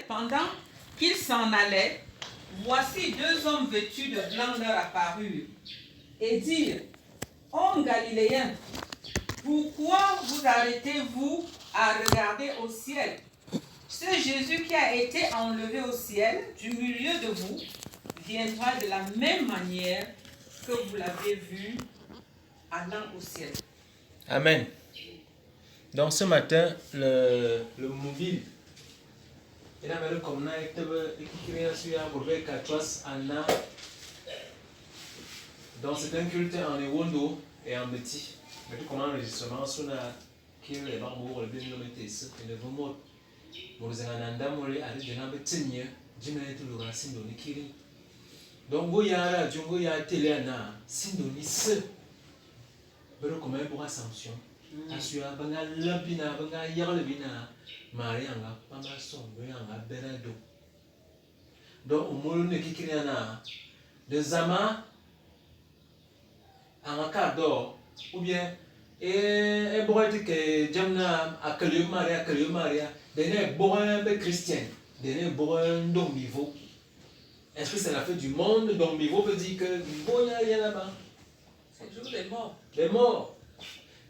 Pendant qu'ils s'en allaient, voici deux hommes vêtus de blanc leur apparurent et dirent: Hommes galiléens, pourquoi vous arrêtez-vous à regarder au ciel? Ce Jésus qui a été enlevé au ciel du milieu de vous viendra de la même manière que vous l'avez vu allant au ciel. Amen. Donc ce matin, le mobile, il a comme ça, donc c'est un culte en Ewondo et en Beti. Mais tout comme enregistrement, on a qui est le barbeau, le bien nommé Tess, et le vomot. Mozananda Mole a dit un petit Jimmy to le racine de Nikiri. Donc Goyara, Jungo ya Teleana, Sindoni se. Mais comme un bois sanction. Assura Banga Labina, Banga Yarlebina, Marianga, Pamason, Boyanga, Berado. Donc au Molune Kikiriana, de Zama, en cadeau, ou bien, et boire que Jamna, à Maria, des boire chrétien, des boire don niveau. Est-ce que c'est la fin du monde? Donc niveau veut dire que bon, il y a là-bas. C'est le jour des morts. Les morts.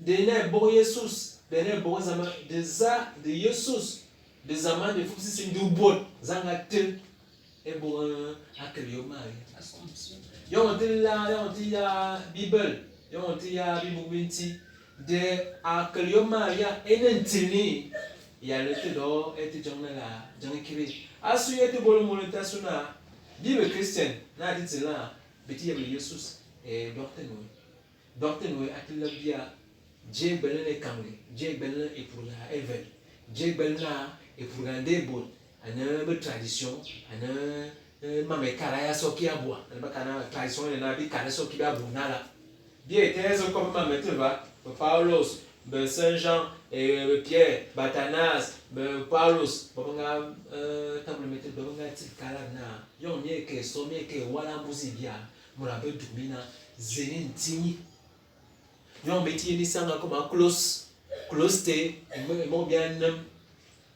Des boire Jesus, des boire Zama, des a de Jesus, des amants de fou, c'est une double, Zangate, et boire à Maria. Yon dit la Bible, yon dit la Bible de Akelio Maria enentini ya lete do eti jongna la jangkiri asu yete bolo moleta suna Bible Christian na dit la beti ya Jesus e docteur no atila bia je belene kamle je belene e pour la even je belena e pour la debot ana be tradition ana mame kara ya soki abua na kana tradition na bi kara soki abu nala bien était comme mame teva Paulos, Saint Jean, Pierre, Batanas, Paulos, Babanga tablemetre Babanga Tikalana, Yon Yeke, Someke, Walambuzibia, Murabe Dubina, Zenin Tini. Yon Betty Nisanga comme un close te, mon bien,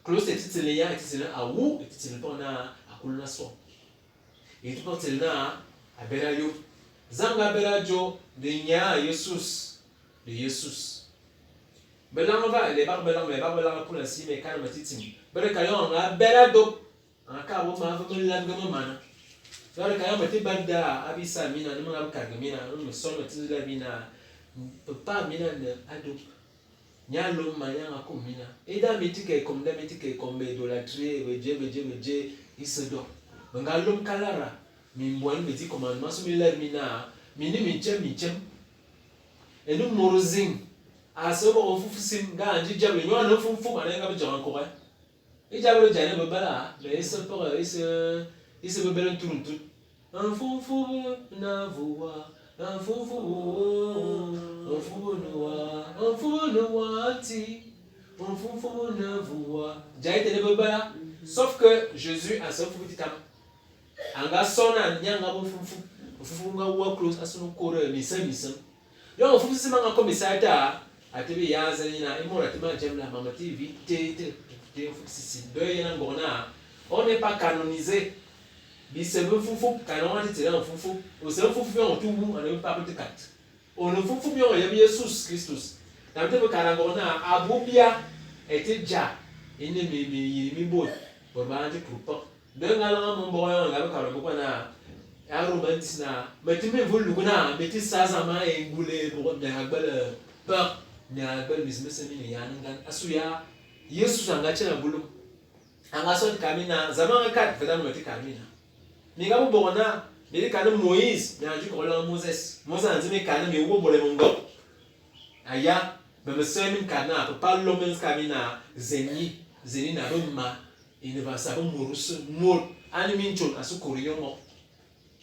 close te titilia, et titilia à où, et titilia à Kulna so. Et tout quand là, à Belayo, Zanga Belajo, de Nya, Jesus. De Jesus. Belang va les barbelang pour la cime et calme titim. Berekayon a belado. En cas où ma femme l'angama mana. Dans le cas où tu bada abisa mina ne m'a kagamina, me sonne la mina. Papa mina ne ado. Nyalo maya akomina. Et da mitike comme da mitike comme idolâtrie, beje, isedo. Bengalom kalara. Mimboan petit commandement sur mina. Michem. Et nous morosing à ce moment où sim gars dit diable nous allons fou à l'enga de encore et diable diable baba mais il se bebel tout un fou na voix un fou noir ti un fou na voix j'ai été baba sauf que Jésus a ce fou petit cam anga sona nyanga fou nga wa close à son corps misem Yon faut se manga comme ça a tebe ya zanina et moi la j'aime mama TV si deux ngona on n'est pas canonisé bi se fou canon a dit là fou au se fou on tout on ne pas peut quatre on ne fou bien il y a Jesus Christus dans tebe ngona abubia était déjà il ne mi bon pour ba pour pas deux ngala mon boy on a beaucoup na Aromantina, mais tu me voulu guna, mais tu sais ça ma et boule pour bien belle peur, bien belle business ni yangan asuya, Yesu sangache na bulu. Angason kamina, zaman kat vedam meti kamina. Minga bona, mais kana Moïse, mais anju ko la Moses. Moses anzime kana mi wo bole mongo. Aya, me semi kana, papa lomens kamina, zeni na roma, il ne va savoir mourir mort, animinchon asu koriyomo.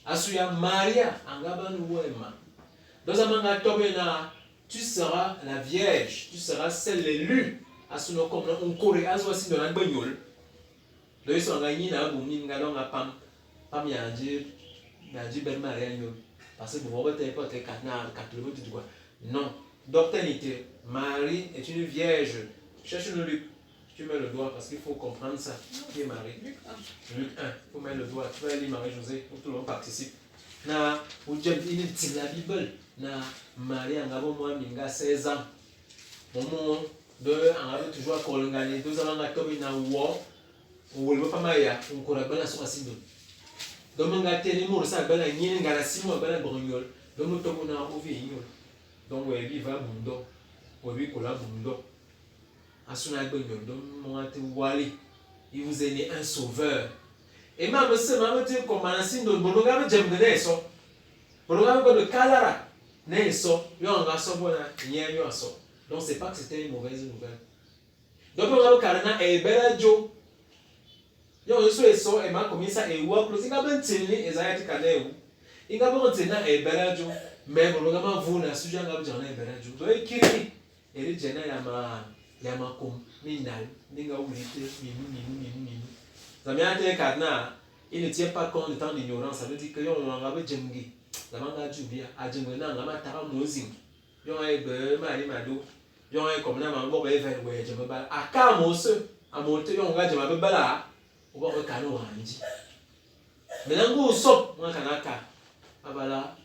Asuya Maria angaba nuwema. Dans un manga tobena, tu seras la vierge, tu seras celle élue. Asuno comme on corée aso asi dans la bagnole. Le sont gagné na bumi ngalon a pam yanji ben Maria nyol. Parce que vous voyez pas que canal 80 quoi. Non, doctrinité. Marie est une vierge. Cherche le Luc Tu mets le doigt parce qu'il faut comprendre ça. Qui est Marie? Luc 1. Luc 1. Il faut mettre le doigt. Tu vas lire Marie-Josée pour que tout le monde participe. Na, ou Dieu, il dit la Bible. Na, Marie, en avant moi, minga 16 ans. Moment de, en avant toujours à Kolongani, 2 ans, on a comme une war. On ne veut pas mailler. On court à Bella sur la Sindo. Donc, on a tenu mon ça, Bella, il y a une garçon, Bella Brignol. Donc, on a ouvert. Donc, on va à Bundo. On va à Bundo. Il vous est né un sauveur. Et même si maman dit qu'on m'a dit que mon gars me j'aime donner ça. Mon gars me dit Kalara, n'est ça. Yo on va ça bon là, yo ça. Donc c'est pas que c'était une mauvaise nouvelle. Donc mon gars Karana est belle jo. Yo on so eso et ma comme ça et wa close nga ben tini ezayati kaneu. Inga bon tina est belle jo. Mais mon gars m'a vu na sujet nga bjana est belle jo. Donc kiri et le jena ya ma kom minal ninga ulite minu. Zamiate Kadna, il ne tient pas compte de temps d'ignorance. Ça veut dire que yon a djemgi. La manga jubia, a djemgena, la matara mozing. Yon a ebe, mali mado. Yon a comme la mambo even where djemba. A kamos, a monte yon ga djemba bala. Ou ba kano ranji. Menango sop, moi kanaka. Abala,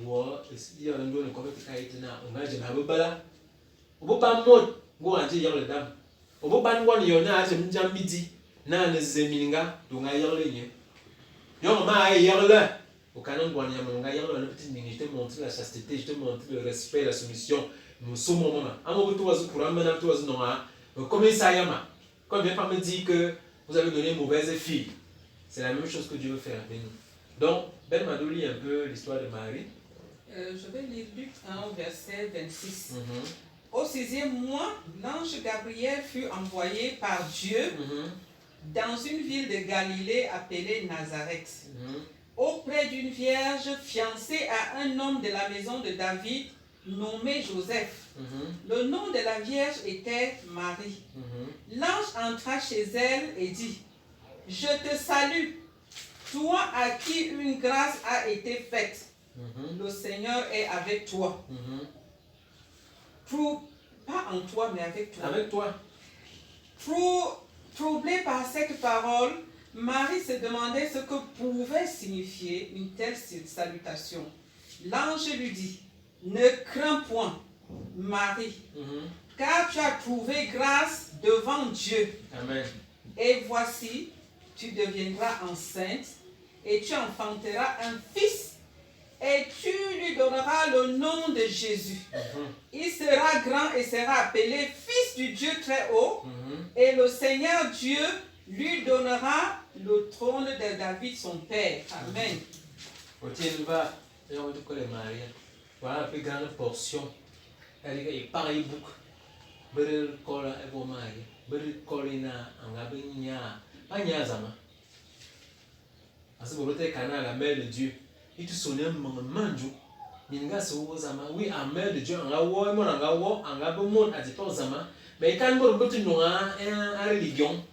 wo, il y a un don de compétition itena, on ga djemba bala. Ou ba mot, go anji yon le dam. Ou ba ngwan yon a djemja midi. Na ne zeminga donga yerle nye yo ma yerle au canon boania monga yerle le petit mini je te montre la chasteté je te montre le respect la soumission nous sommes au moment amo to wazu pour amener to wazu non a comme ça yama comme vient pas me dire que vous avez donné une mauvaise fille c'est la même chose que Dieu veut faire avec nous donc Ben Mado lit un peu l'histoire de Marie. Je vais lire Luc 1 verset 26. Au 6e mois, l'ange Gabriel fut envoyé par Dieu dans une ville de Galilée appelée Nazareth, auprès d'une vierge fiancée à un homme de la maison de David nommé Joseph. Le nom de la vierge était Marie. L'ange entra chez elle et dit: Je te salue, toi à qui une grâce a été faite. Le Seigneur est avec toi. Pas en toi, mais avec toi. Avec toi. Troublée par cette parole, Marie se demandait ce que pouvait signifier une telle salutation. L'ange lui dit: Ne crains point, Marie, car tu as trouvé grâce devant Dieu. Amen. Et voici, tu deviendras enceinte et tu enfanteras un fils et tu lui donneras le nom de Jésus. Il sera grand et sera appelé Fils du Dieu très haut. Et le Seigneur Dieu lui donnera le trône de David son père. Amen. Voilà la plus grande portion. Elle est pareil beaucoup. Beril kola ebo mai. Beril kolina angabinya. Anya zama. Parce que vous êtes la mère de Dieu. Il te sonne un manjou. Ninga so zama. Oui, la mère de Dieu. Anga wo mon anga wo anga bo mon adipo zama. Mais quand vous êtes une religion,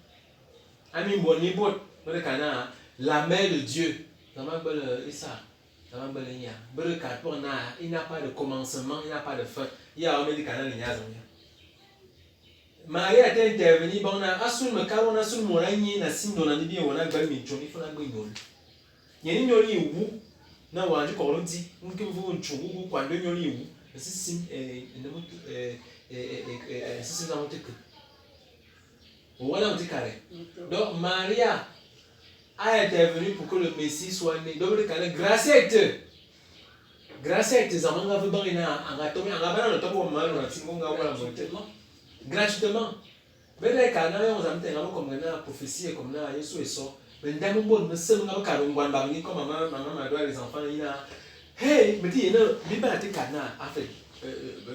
ami boni bot, vous êtes la mère de Dieu. Zama bel Issa. Zama bel nya. Bel katpo na. Il n'a pas de commencement, il n'a pas de fin. Il y a un médicament de nya zama. Marie a été intervenue, bon, on a assuré me car on a assuré mon règne, na sim dans la Libye, on a bel minchoni, il faut la guignol. Il y a une yoli ou, na wanju kolonti, on peut vous chouou, quand deux yoli ou, c'est sim, c'est ça, on te que. Voilà, on te carré. Donc, Maria a intervenu pour que le Messie soit né. Donc, le carré, grâce à eux. Grâce à eux, Zamanga veut bien en atomer, en avant, le top au mal, on a tingonga ou la moitié. Gratuitement. Mais les canards, on a mis un comme une prophétie, comme là, Yesu et ça. Mais d'un moment, nous sommes là, comme maman m'a donné les enfants, il a. Hey, mais dis, il y a un bible à tes canards, en fait.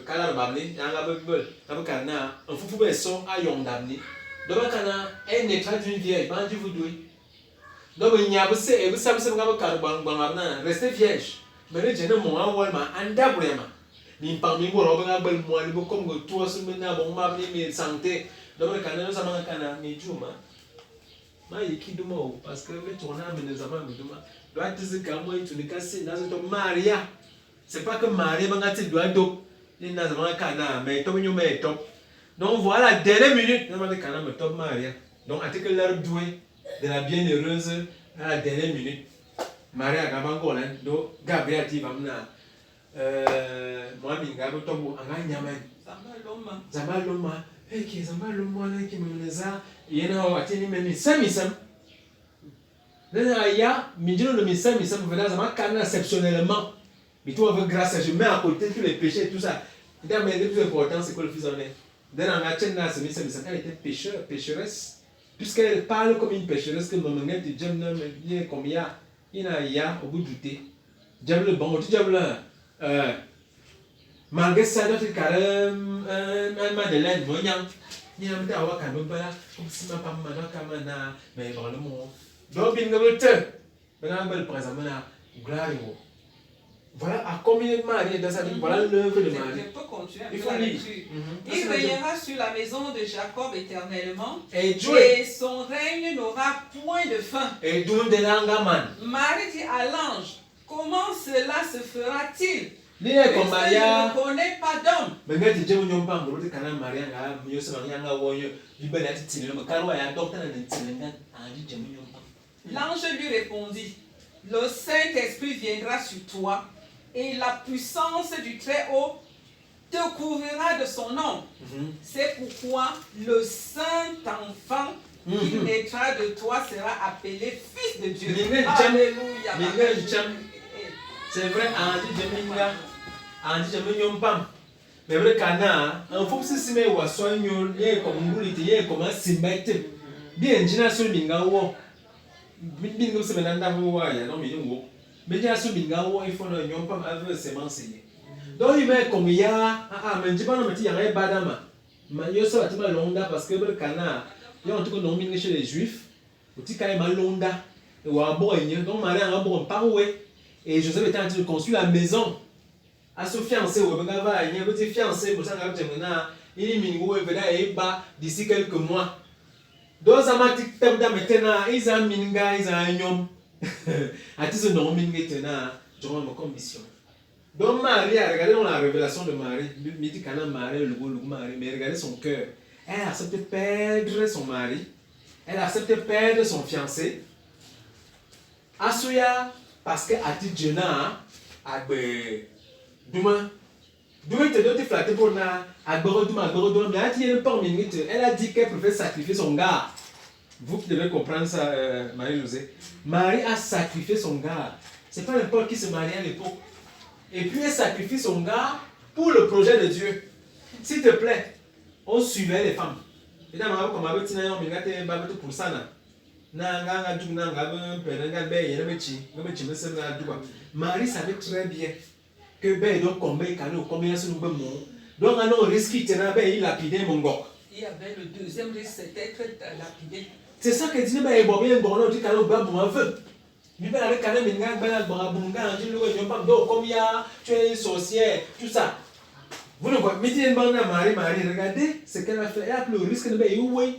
Canard babné, il y a un bible, un canard, un fou pouvait son à yon d'amener. Donc, un canard, elle n'est pas d'une vierge, pas du voodoo. Donc, il y a aussi, et vous savez, c'est un canard, restez vierge. Mais les gens m'ont envoyé un dabrement. Ni parmi vous, on va bel moi, ni comme que toi, ce maintenant, bon, m'a mis santé. Donc, le canard, ça m'a canard, mais tu m'as. Ma yiki duma parce que le tournage me les a pas duma. Doit dire que moi, tu ne casses dans ce Maria. C'est pas que Maria m'a dit doit do. Il n'a pas canard, mais toi, tu m'es top. Donc voilà, dernière minute, on va dire quand même top Maria. Donc article l'heure douée de la bienheureuse à la dernière minute. Maria Gabangola, donc Gabriel Tivamna. Moi, Mingabo Tobo, Anganyaman. Zamba Loma, qui Zamba Loma, qui me les a, you know, attending me, Sam. Then il y a, Midjo le Missam, vous venez à Zama Kana exceptionnellement. Mais toi, avec grâce, je mets à côté tous les péchés et tout ça. Et dans le plus important, c'est que le fils en est. Dans la Tchèna, ce Missam, elle était pécheresse. Puisqu'elle parle comme une pécheresse, que mon mangette, j'aime le comme il y a au bout du thé. J'aime le bon, tu j'aime le. Malgré ça, notre carême, un madeleine, moi, il y a un peu d'avoir quand même pas comme si ma femme m'a comme un mais dans le monde. Donc, bien que maintenant, le présent, gloire. Voilà à combien de Marie dans sa vie, voilà l'œuvre de Marie. Je peux continuer un Il peu faut la lire. lecture. Il régnera sur la maison de Jacob éternellement, Et son règne n'aura point de fin. Et d'où de l'angaman. Marie dit à l'ange, comment cela se fera-t-il? Je ne connais pas d'homme. Mais quand tu dis pas, tu connais Marie, tu sais L'ange lui répondit, le Saint-Esprit viendra sur toi et la puissance du Très-Haut te couvrira de son nom. C'est pourquoi le Saint-Enfant qui naîtra de toi sera appelé Fils de Dieu. Alléluia. C'est vrai, mais vrai cana, un faux système ou soignon, et comme vous l'étiez, comme un simette. Bien, génération mingawo. Bingo se menanda wa ya no mingo. Mais génération mingawo, il faut le yon pam avec semence. Donc il met comme ya, mais je pas me dire un badama. Mais yo ça va londa parce que le cana, il y a un truc non mingue chez les juifs. Au petit quand même londa. Ou à boire, donc Marie a un bon paroué. Et Joseph était en train de construire la maison. À ce fiancé, il y a un petit fiancé, pour ça il est d'ici quelques mois. Donc, ça m'a dit que maintenant, ils ont minga, ils ont un yom. À ce nom, minga, durant ma commission. Donc, Marie a regardé dans la révélation de Marie, il dit qu'elle a Marie, le Marie, mais regardez son cœur. Elle a accepté de perdre son mari. Elle a accepté de perdre son fiancé. Asuya, parce que à ti Dieu-na, Duma te doit te flatter pour na Duma, mais elle a dit qu'elle préfère sacrifier son gars. Vous qui devez comprendre ça, Marie-Josée. Marie a sacrifié son gars. C'est pas n'importe qui se marie à l'époque. Et puis elle sacrifie son gars pour le projet de Dieu. S'il te plaît, on suivait les femmes. Et là, comme on avait pour ça. Marie savait très bien que ben donc combien ce nous donc on risque il lapidé mon gars. Il y avait le deuxième risque, c'était être lapidé. C'est ça que dit ben bon bien bon dit quand on mon aveu. Mais ben avec quand même une grande balle bonga dit le pas donc combien tu es une sorcière tout ça. Vous ne voyez mettez une bande à Marie regardez ce qu'elle a fait elle a pris le risque de ben oui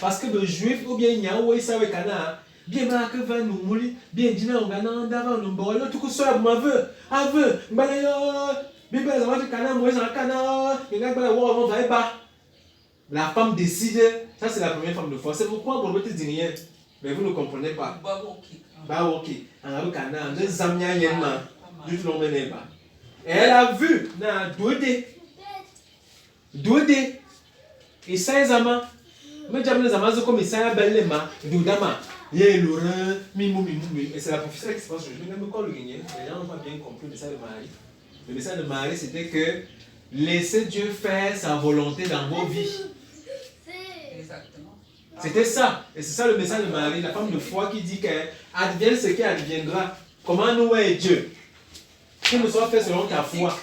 parce que le juif ou bien nyaoué ça ouais kana bien ma que va nous mourir bien dina on gana d'avant nous bon tout que soit mon aveu mbalayo bien ben ça va kana moi ça kana il a pas on va pas la femme décide ça c'est la première femme de foi c'est pourquoi pour votre dire mais vous ne comprenez pas bah ok on a kana de zamnya yema du tout le monde pas elle a vu na 2D et ça examen mais j'aime les amazons comme ça belle ma doudama et c'est la prophétie qui se passe aujourd'hui même quand le gagner les gens n'ont pas bien compris le message de Marie. Le message de Marie c'était que laissez Dieu faire sa volonté dans vos vies. Exactement. C'était ça et c'est ça le message de Marie, la femme de foi qui dit que advienne ce qui adviendra. Comment nous est Dieu qu'il nous soit fait selon ta foi.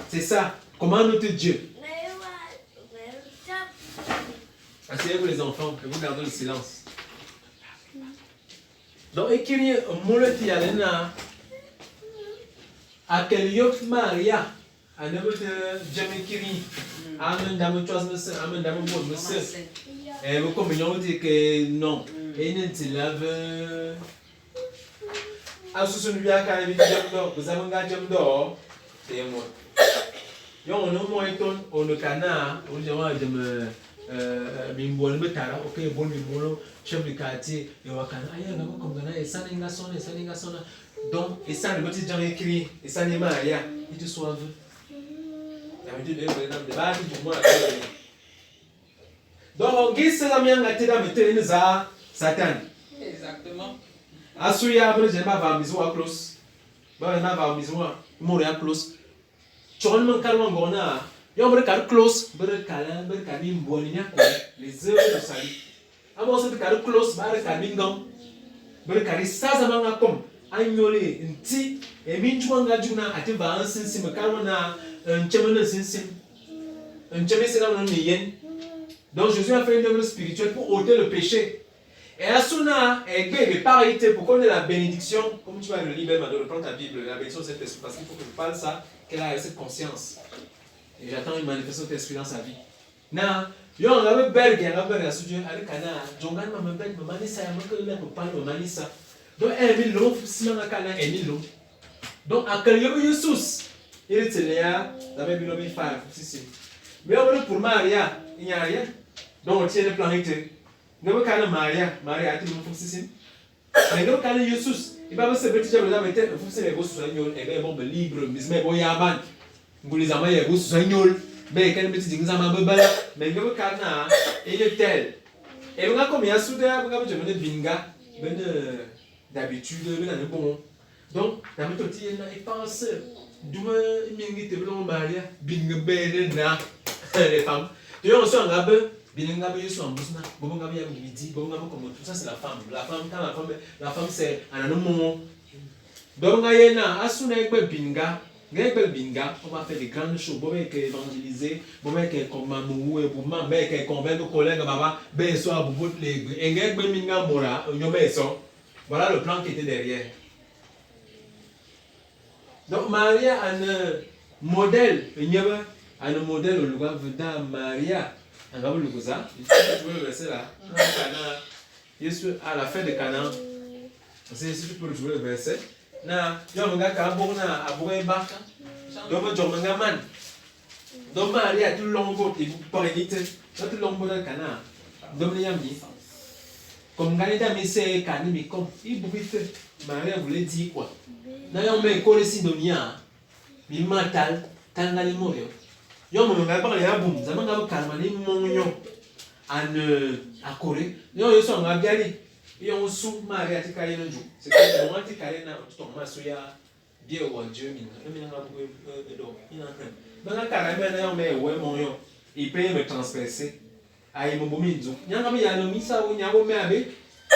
C'est ça. Comment notre Dieu. Asseyez-vous les enfants, et vous gardez le silence. Donc, écrivez un mot qui y a là. À quel yop Maria, à ne pas jamais kiri. Amen, dame, tu as monsieur, amen, dame, monsieur. Et vous comprenez, dit que non. Et il ne lave. À ce que nous avons quand vous avez un gamme d'or. C'est moi. on a moins ton on le canard on dit ouais mimbo le tara ok bon mimbo chef du quartier et on canard aïe là comme ça et ça n'inga sonne donc et ça le petit gens écrit et ça n'est pas rien il te soive d'habitude de bas du moins donc on guise la mienne à t'aider à mettre ça Satan Exactement. Asuya après j'ai ma va maison à close ba na va maison à mourir à close chon man kalma ngona yo bre kar close bre kala bre kami mboni nya ko les œuvres de salut amo se kar close ba bre kami ngam bre kari saza manga kom anyole nti e minchwanga juna ati ba ansinsi me kalma na nchemena sinsim ncheme sera no yen donc Jésus a fait une œuvre spirituelle pour ôter le péché. Et à Suna, et pareil, pour qu'on ait la bénédiction, comme tu vas le lire, maintenant, reprends ta Bible, la bénédiction de cet esprit, parce qu'il faut que je parle ça, qu'elle a cette conscience. Et j'attends une manifestation de l'esprit dans sa vie. Na, yo, on avait berg, on avait berg à Dieu, avec Kana, Jongan m'a berg, m'a mani ça, m'a que là pour parler, m'a mani ça. Donc, Emile l'eau, si on a Kana, Emile l'eau. Donc, à quel niveau Jesus, il était là, la Bible l'homme est fort, si. Mais pour Maria, il n'y a rien. Donc, on tient le plan été. Nous avons Maria a été mon fils. Mais nous avons Jesus. Il va se mettre à la mettre, vous savez, vous soyez et bien bon, libre, mais bon, yaman. Vous les avez, vous soyez, mais quand petit ding zama bebala, mais nous avons il est tel. Et vous avez combien de soudain, vous avez demandé binga, ben d'habitude, ben bon. Donc, la méthode, il pense, d'où il me Maria, binga ben les femmes. Tu vois, on s'en a peu. Ça c'est la femme. La femme c'est un moment. Donc, on va faire des grandes choses. On va évangéliser. On va convaincre les collègues. Voilà le plan qui était derrière. Donc, Maria a un modèle. Il y a un modèle au Maria. On va le ça. Tu veux le verset là. Jésus à la fin de Canaan. Si tu peux jouer le verset. Na, yo nga ka bona aboué baka. Donc je m'en man. Donc Maria tout longo et vous parlez tout longo dans Canaan. Donc les amis. Comme Galida mais c'est Cani mais comme il pouvait faire. Maria voulait dire quoi? Na yo me ko le sidonia. Mi mental tangali moyo. Yo mo nga ba ya boum za nga ba kalma ni monyo an a Corée yo yo so nga biali yo su Maria ti kaye nju c'est que moi ti kaye na to ma so ya bien wa Dieu mi nga bu do ina ba nga kara me na yo me we monyo il peut me transpercer ai mo bomi nju nya mi ya no mi sa wo nya wo me abe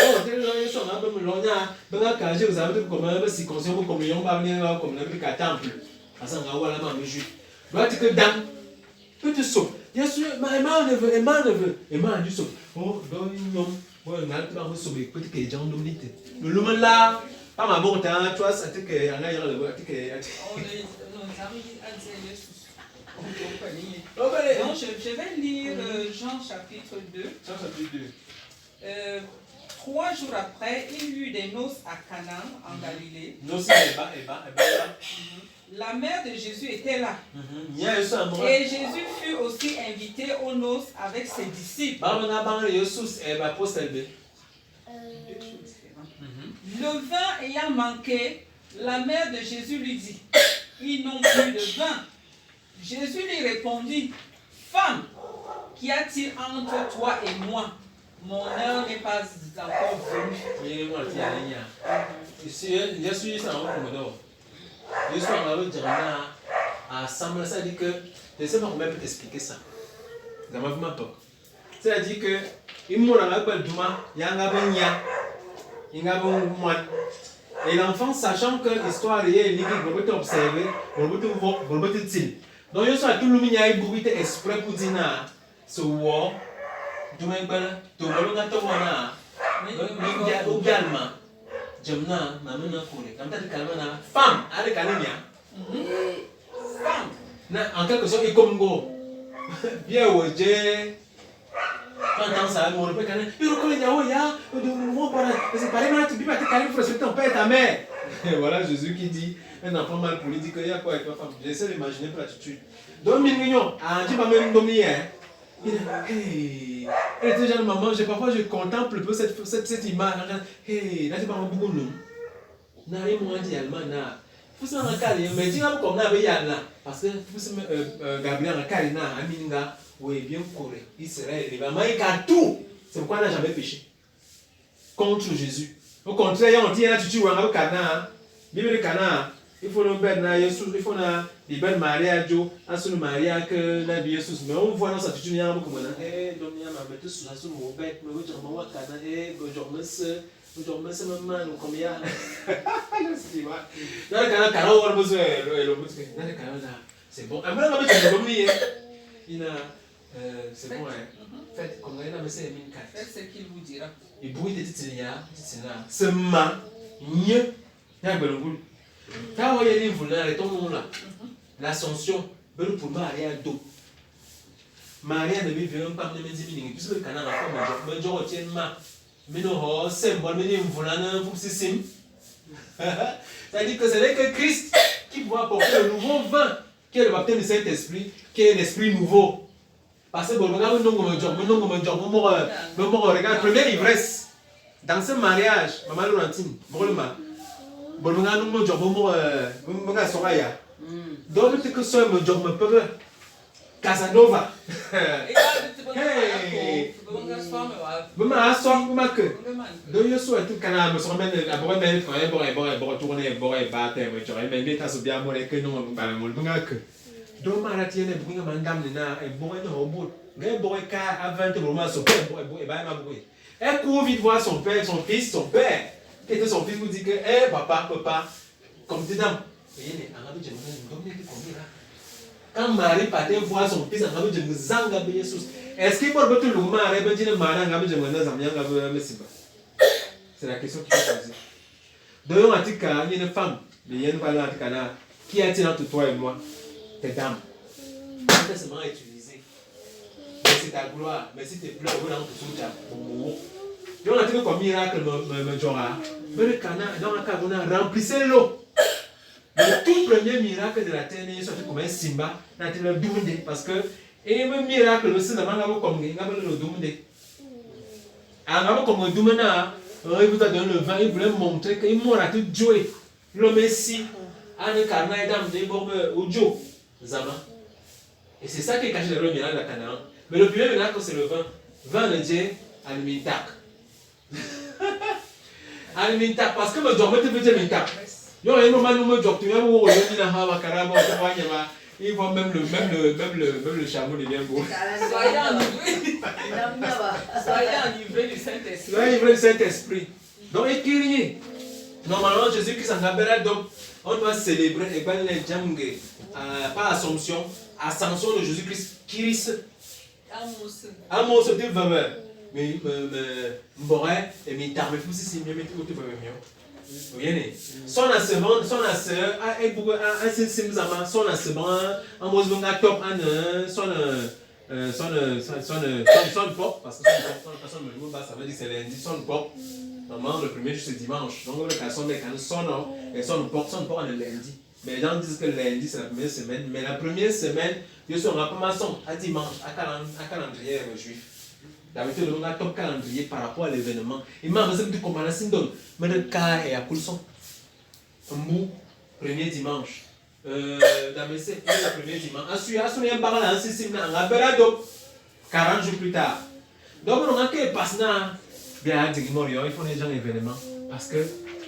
oh te lo yo so nga ba mo lo nya ba nga ka je vous avez comme ba si conscient comme yo ba venir comme na ka temple asa nga wala ma mi ju doit que dans petit saut. Bien sûr, Emma du saut. Oh, donc, non. Bon, on a tout sauvé. Petit que les gens nous disent. Le lumen là, pas ma bonne temps, toi, ça te que on a eu le bois. On est, non, ça arrive à dire Jésus. Donc, je vais lire Jean chapitre 2. Jean chapitre 2. 3 jours après, il y eut des noces à Canaan, en Galilée. Noces, La mère de Jésus était là. Et Jésus fut aussi invité aux noces avec ses disciples. Le vin ayant manqué, la mère de Jésus lui dit, ils n'ont plus de vin. Jésus lui répondit, femme, qu'y a-t-il entre toi et moi? Mon heure n'est pas encore venue. Je suis en train de dire à Samuel, ça dit que, je ne sais pas comment peut t'expliquer ça. Ça m'a vraiment peur. C'est-à-dire que, il m'a dit et l'enfant, sachant que l'histoire est liée, il peut observer, il peut dire. Donc, je suis à tout le monde, il y a un bruit exprès pour dire ce war. Tu m'as dit que tu m'as dit que Jemna, maman na Corée. Comme tu as dit kalmana, femme, avec Kalinia. Femme. En quelque sorte, il comme go. Bien au Dieu. Quand ça, mon père, il reconnaît ya, c'est pareil, tu peux pas te caler pour respecter ton père et ta mère. Et voilà Jésus qui dit, un enfant mal poli dit qu'il y a quoi avec ma femme. J'essaie d'imaginer pour l'attitude. Donc, mignon, je vais même dominer. Il dit, hey, elle était genre maman, parfois je contemple un peu cette image. Hey, là tu vas en beaucoup non. N'arrive moi dit allemand na. Faut se rendre calé, mais dis comme comme na be yana parce que faut se Gabriel en calé na aminga, oui bien coré. Israël, il va manger tout. C'est pourquoi il n'a jamais péché contre Jésus. Au contraire, on dit là tu vois un canard, Bible le canard. Il faut le mettre là, il faut na les belles mariages, à ce mariage que la vie Jésus. Mais on voit dans sa attitude, il y a un peu comme ça. Eh, donc il y a ma bête sur la soupe, mon bête, mais oui, je m'en vais canard. Eh, bonjour monsieur, maman, nous comme il y a. Je sais pas. Dans le canard, on va besoin le bout. Dans le canard là, c'est bon. Après, on va mettre le bon lit. Il a, c'est bon hein. Faites comme il a mais c'est une carte. Faites ce qu'il vous dira. Et bruit de titinia, c'est ma, mieux, il y a un peu quand on y a des voleurs, l'ascension, pour Maria do. Maria ne vit pas de mes amis, puisque le canard a fait mon job, mais non, c'est bon, mais il volant pour ces signes. C'est-à-dire que ce n'est que Christ qui va apporter le nouveau vin, qui est le baptême du Saint-Esprit, qui est l'esprit nouveau. Parce que regarde, regarde, première ivresse. Dans ce mariage, maman Laurentine, donc, tu que sois mon job, me peut Casanova. Hey, maman a son que. Donc, je suis tout canal, me sont même à boire, mais quand même, bon, tourner, bon, et battre, mais tu aurais même bien tasse bien, bon, et que non, on va le que. Donc, ma tienne est pour une madame, et bon, et non, au bout. Mais bon, et car à 20 moments, son père, et bah, ma bruit. Elle court vite voir son père, son fils, son père. Qui était son fils, vous dit que, eh, papa, comme tu dames. Quand Marie partait voir son fils, est-ce qu'il peut tout le monde c'est la question qui est posée. Donc, en tout cas, il y a une femme, il y a une femme qui est entre toi et moi, tes dames. C'est seulement utilisé. Mais c'est ta gloire. Mais si tu pleures, on a un peu de donc, on a dit comme miracle, me dira. Mais le canard, dans le cas, on a remplissé l'eau. Le tout premier miracle de la terre, il est sorti comme un simba, dans le Doumde. Parce que, et le miracle, le cinéma, on a comme le Doumde. Alors, comme le Doumde, il vous a donné le vin, il voulait montrer qu'il m'aura tout joué. Le Messie, a un carnet d'âme de Bob ou Joe, Zama. Et c'est ça qui est caché dans le miracle de la Canaan. Mais le premier miracle, c'est le vin. Vin de Dieu, à l'imitak. Alimentar parce que me dormait te faisait mentar. Yo un moment nous me dormait tu vois où on dit na hawa karama on voit nyama il voit même le chameau devient beau. Soyez enivrés du Saint-Esprit. Soyez enivrés du Saint-Esprit. Donc écrivez. Normalement Jésus-Christ en Gabriel donc on doit célébrer et ben les djamge pas assomption, ascension de Jésus-Christ Christ. Amos de vaveur. Mais m'aurait et m'y tarme plus si mieux mais tout va mieux. Vous voyez son assemblée a un simple son assemblée en mode top son pop parce que son me ça veut dire c'est lundi son pop normalement le premier c'est dimanche donc le cas son et son pop on est lundi mais les gens disent que lundi c'est la première semaine mais la première semaine je suis en rapport à dimanche à calendrier juif. D'habitude, on a top calendrier par rapport à l'événement. Et même si tu commences à se donner, mais le cas est à Coulson. Un bout, premier dimanche. D'habitude, le premier dimanche. Ensuite, on a un barrage à 6 semaines. On a un 40 jours plus tard. Donc, on a un passe là. Bien, il faut les gens événements. Parce que,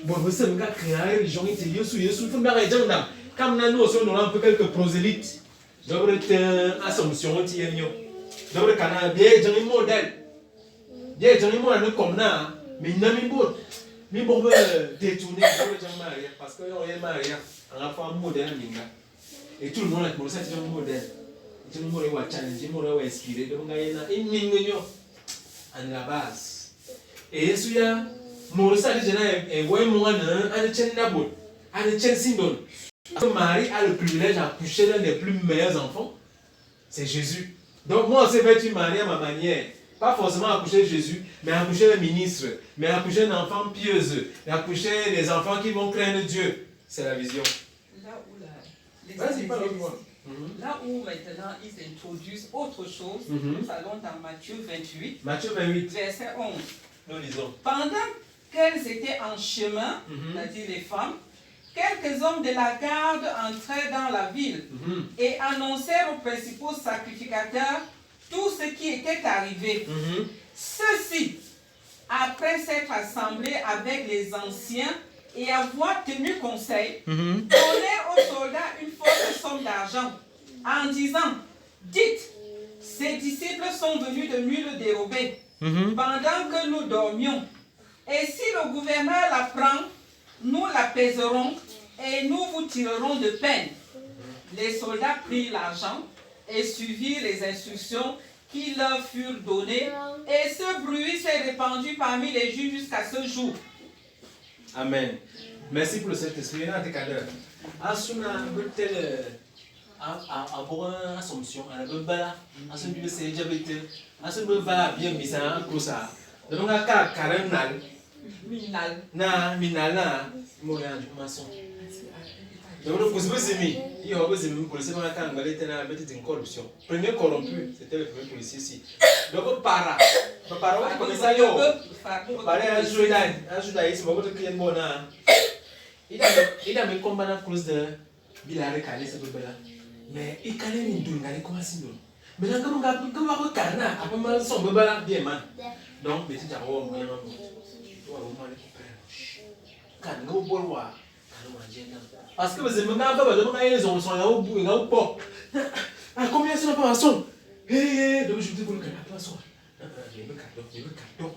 bon, vous savez, on a créé une religion, il faut faire des gens là. Comme nous aussi, on a un peu quelques prosélytes. Donc, on a assomption, on tient mieux. Donc, le canal, bien, j'ai un modèle. Bien, j'ai un modèle comme ça. Mais il n'a pas de modèle. Mais bon, détourner parce qu'il y a un mariage. On a fait un modèle. Et tout le monde a dit c'est un modèle. Tout le monde a challengé, tout le monde a inspiré. Donc, il y a une ligne à la base. Et celui là, Maurice a dit que ouais, moi, un tien d'abord. Un tien syndone. Marie a le privilège d'accoucher l'un des plus meilleurs enfants. C'est Jésus. Donc moi, c'est fait une mariée à ma manière. Pas forcément accoucher Jésus, mais accoucher un ministre, mais accoucher un enfant pieuse, mais accoucher les enfants qui vont craindre Dieu. C'est la vision. Là où Vas-y, parle-moi. là où maintenant ils introduisent autre chose, nous allons dans Matthieu 28, Matthieu 28, verset 11. nous lisons. Pendant qu'elles étaient en chemin, c'est-à-dire les femmes, quelques hommes de la garde entraient dans la ville et annoncèrent aux principaux sacrificateurs tout ce qui était arrivé. Ceux-ci, après s'être assemblés avec les anciens et avoir tenu conseil, donnèrent aux soldats une forte somme d'argent en disant, dites, ces disciples sont venus de nuit le dérober pendant que nous dormions. Et si le gouverneur la prend, nous la pèserons et nous vous tirerons de peine. Les soldats prirent l'argent et suivirent les instructions qui leur furent données, et ce bruit s'est répandu parmi les Juifs jusqu'à ce jour. Amen. Merci pour le Saint-Esprit. Il y a des cadres. Asuna betel avoir une assomption à la bebala. Asuna bibe se jabete. Asuna beba bien misa kosa. Donc on a karenal. Minal. Na minala. Moya du maçon. Donc on pose pas mis. Il y a pas mis pour le sément quand on va aller tenir la bête d'une corruption. Premier corrompu, c'était le premier policier ici. Donc para. Para on commence à yo. Para ajouter ici, mais on va te créer bon là. Il a mis combat à cause de Bilare Kale ce bébé là. Mais il Kale ni douille, il comment si douille. Mais là quand on va regarder, après mal son bébé là bien man. Donc petit jabo on moyen on. Toi on va récupérer. Quand nous bolwa, quand on mange là. Parce que vous aimez quand on va les gens sont là au bout et là au port. Ah combien c'est la poisson? Donc je vous dis pour le canard poisson. Il veut cadeau.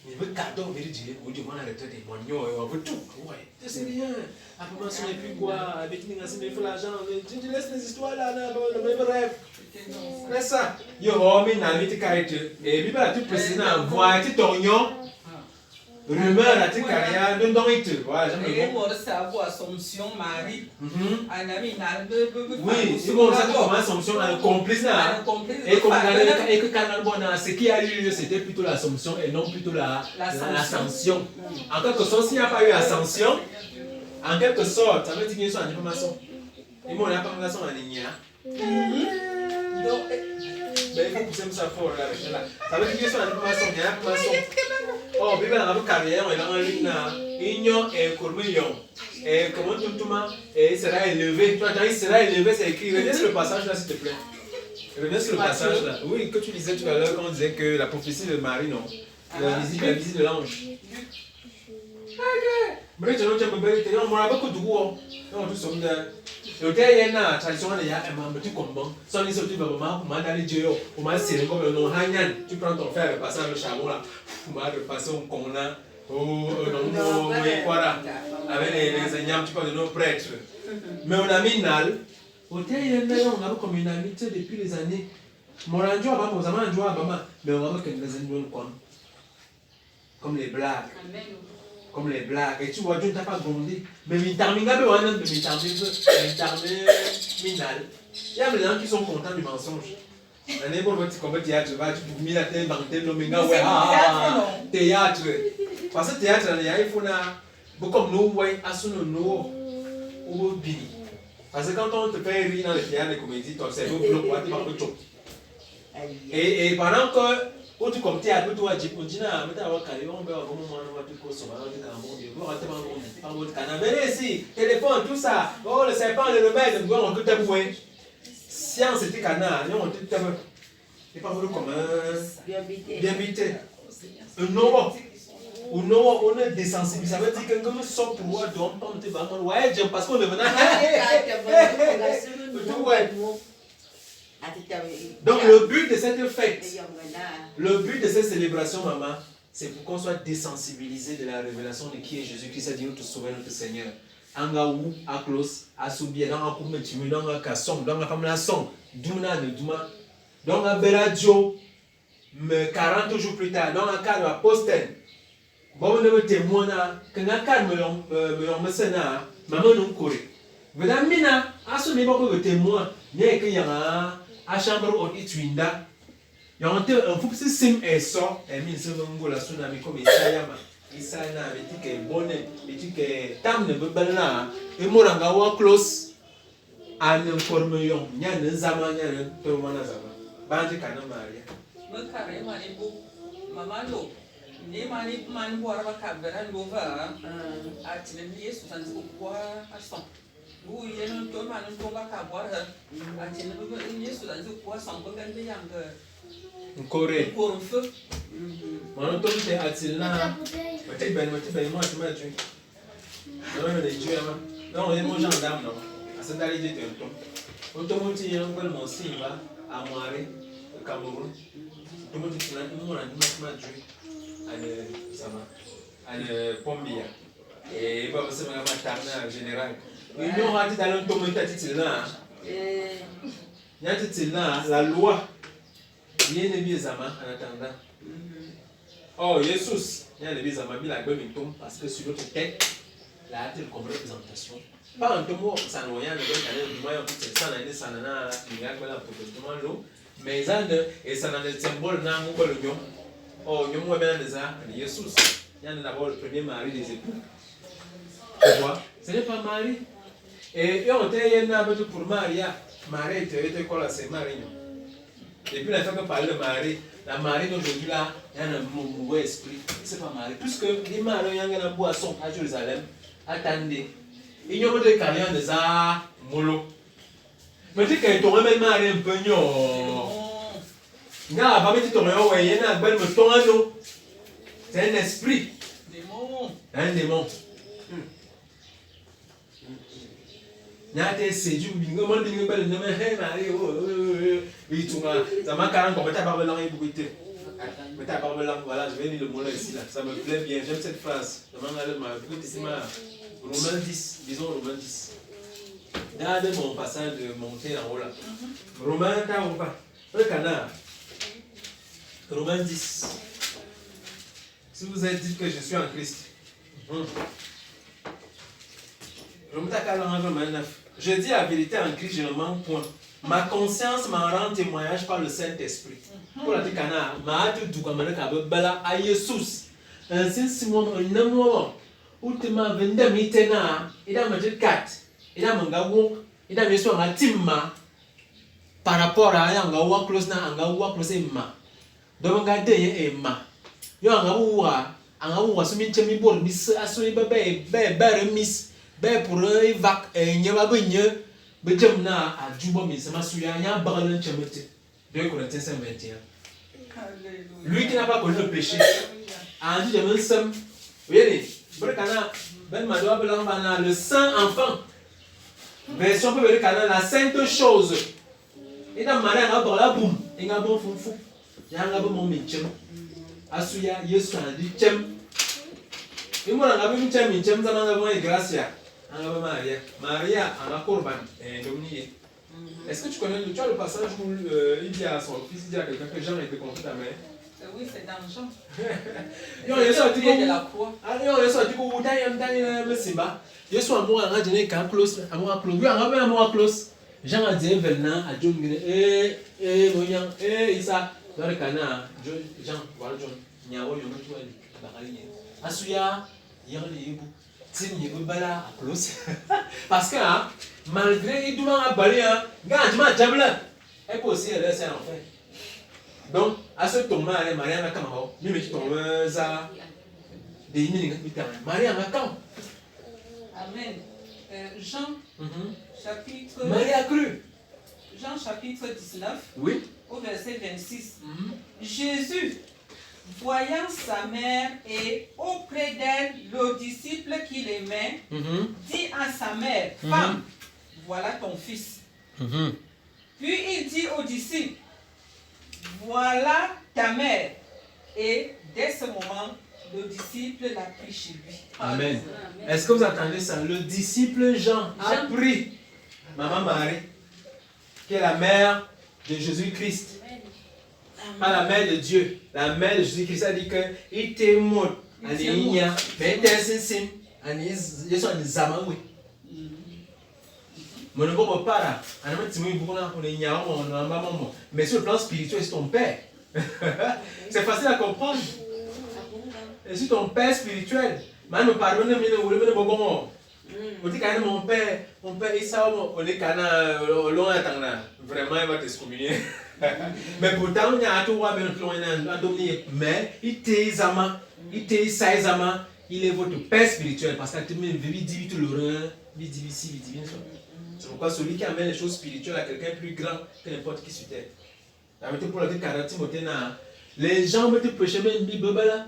Il veut cadeau, mais il dit, oui, on a arrêté des moignons, on veut tout. Ouais, c'est rien. Après, moi, je ne sais plus quoi, avec une nation, il faut l'argent. Tu laisses les histoires là, le même rêve. C'est ça. Il y a un homme qui a été carré. Et puis, tout président, voir, tu t'oignon. Rumeur à tes carrières, de dans it. Voilà, j'aime Et le on va savoir Assomption, Marie, un ami, oui, c'est bon, ça commence Assomption, un complice là. Et que quand ce qui a eu lieu, c'était plutôt l'Assomption et non plutôt l'ascension. En quelque sorte, s'il n'y a pas eu ascension, en quelque sorte, ça veut dire qu'il y a une information. Et moi, on n'a pas de information en ligne. Mais il faut pousser ça fort là. Ça veut dire qu'il y a une information, il y a une information. Oh, Bible a une carrière, il a un ligne là. Union et Cormillon. Et comment tout le monde sera élevé. Tu vois, il sera élevé, c'est écrit. Reviens sur le passage là, s'il te plaît. Reviens sur le passage là. Oui, que tu disais tout à l'heure quand on disait que la prophétie de Marie, non. La visite de l'ange. Mais tu n'as pas besoin de moi, beaucoup de gros. Non, tout ça. Le gars, il y a une tradition, il y a un petit combat. Sans les autres, tu vas aller Dieu, au moins c'est comme le nom Hanyan. Tu prends ton fer, le passage le charbon là. Tu vas passer au Kona, au voilà. Avec les ignames, tu parles de nos prêtres. Mais on a mis Nal. Au terre, on a comme une amitié depuis les années. Mon radio, mais on va que les ennemis comme les blagues. Comme les blagues. Et tu vois, Dieu ne t'a pas grondé. Mais il termine, minal. Il y a des gens qui sont contents du mensonge. Un ébo va comme théâtre, tu peux mettre la tête, banter le méga, ouais, théâtre. Parce que théâtre, il faut comme nous, ouais, à son nom, ou bini. Parce que quand on te fait rire dans le théâtre de comédie, ton cerveau bloque, tu vas pas trop. Et pendant que tu comme théâtre, tu vas dire, on dit, on va carrer, on va téléphone, tout ça. Oh, le serpent, le remède, on va tout tabouer. Science, c'était canard, on tout tabouer. Et pas voulu comme bien vite. Non, on est désensibilisé. Ça veut dire que nous sommes pour moi, donc, on te va, ouais, parce qu'on est venu. Donc, le but de cette fête, le but de cette célébration, maman, c'est pour qu'on soit désensibilisé de la révélation de qui est Jésus-Christ, c'est-à-dire notre Sauveur, notre Seigneur. Angaou, Aklos, Asubia, dans un couple de Timu, dans un casson, dans un femme la son, Douna de Douma, dans un Beladio, 40 jours plus tard, dans un cas de l'apostèle. Bon, on est témoin, que dans un cas de l'homme, maman nous courait. Madame Mina, à ce niveau que le témoin, il y a un chambre au Itwinda. Il un fou si sim et so et min se ngo la suna mi comme Isayama Isana mi tike bonne mi tike tam ne bebana e moranga wa close an information nya ne zama nya ne to mana zama bandi kana Maria me kare mani bu mama lo ni mani man bo araba kabera no va atine Yesu sanzi kwa ason bu yeno to man to ba ka bo ha atine bu Yesu sanzi kwa son ko gande yanga Corée. Pour un feu. Mon tom te atilna. Mati ben moi tu m'as tué. Non mais tu as non, mon gendarme non. Asandali de ton. On te monte un peu mon simba à Moiré, au Cameroun. Tu monte tu m'as tué. Allez, ça va. Allez, Pombia. Et pas se me en général. Mais nous on a dit dans le tom là. Il y a la loi. Bien aimé Zama en attendant. Oh, Jesus, il y a les Zama, il a besoin de tombe parce que sur notre tête, il a été comme représentation. Pas un tombeau, ça n'a rien de bien, du moins, ça n'a rien, ça n'a rien, mais ça n'a le symbole, n'a pas le nom. Oh, nous avons bien des arts, Jesus, il y a d'abord le premier mari des époux. Tu vois, ce n'est pas Marie. Et on était pour Maria. Marie était quoi là, c'est Marie. Et puis, la femme que parle de Marie, la Marie d'aujourd'hui là, il y a un mauvais esprit. C'est pas Marie. Puisque les maris, il y a un boisson à Jérusalem. Attendez. Il y a des camions de ça, mollo. Mais tu sais que même Marie un peu non. Il y a pas de ton nom, il y a un bel mouton. C'est un esprit. Un démon. Il y a des séduits, il y a des belles noms, Marie, oui, tu m'as. Ça m'a carrément comme ta barbe langue et bouquet. Mais ta barbe langue, voilà, je vais lire le mot là ici, là. Ça me plaît bien, j'aime cette phrase. Ça m'a regardé ma bouquet ici, Romains 10, disons Romains 10. Dans mon passage de monter en haut là. Romains, t'as ou pas? Le canard. Romains 10. Si vous avez dit que je suis en Christ. Je dis la vérité en Christ, je ne manque point. Ma conscience m'en rend témoignage par le Saint-Esprit. Pour la canard, ma hâte du Gamana Kabela à Jesus. Ainsi, si moi, un amour, où tu m'as vendu à mitena, il a mangé 4, il a mangé, il a mis sur un timma par rapport à un gawa close na un gawa close ma. Donc, regardez, et ma. Yo, un gawa, ce minche mi bol, miss, à son bébé, bébé, miss. Ben pour un vac et n'y a pas besoin de na à Juba mais ça m'a souillé il y a un baron chamete 2 Corinthiens 5:21. Lui qui n'a pas connu le péché a dit de même somme oui Brekana ben Madoua Belambana le saint enfant version peu Brekana la sainte chose et dans Marie a dans la boum il y a bon fou il y a un bon mon métier Asuya Yesu a dit chem et moi on a vu chem ça m'a donné grâce Maria, Maria, en Corban, Dominique. Est-ce que tu connais tu as le passage où il dit à son fils, il dit à quelqu'un que Jean était contre ta mère? Oui, c'est dans Jean. Non, il est sorti de la croix. Ah non, il est sorti où il y Simba. Il est sorti à moi, il y a un close, à moi close. Oui, à moi close. Jean a dit venant à John Guinée, Moyan, Issa, dans le canard, Jean, voilà John, il y a un homme, Asuya, il y a un hibou. Parce que malgré que tout le monde a balé, elle peut aussi aller en fait. Donc, à ce tournoi, Maria n'a qu'à me mettre ton ça. Des minutes, Maria n'a qu'à. Amen. Jean, chapitre. Maria a cru. Jean, chapitre 19. Oui. Au verset 26. Jésus, voyant sa mère et auprès d'elle le disciple qu'il aimait, dit à sa mère, femme, voilà ton fils. Puis il dit au disciple, voilà ta mère. Et dès ce moment, le disciple l'a pris chez lui. Amen. Est-ce que vous entendez ça? Le disciple Jean a pris Maman Marie, qui est la mère de Jésus-Christ. Pas la mère de Dieu, la mère de Jésus-Christ a dit que il était mort. Mais il était sincère. Il est un zamaoui. Mon ne pas là. Mais sur le plan spirituel, c'est ton père. C'est facile à comprendre. Je suis ton père spirituel. Maintenant, pardonne-moi, on dit quand mon père, Issa, on est vraiment, il va t'excommunier. Mais pourtant, il y a un tour à mais il est votre père spirituel parce qu'il dit tout l'horreur, il dit ici, il dit bien. C'est pourquoi celui qui amène les choses spirituelles à quelqu'un plus grand que n'importe qui sur terre. Les gens veulent te prêcher même Bible là.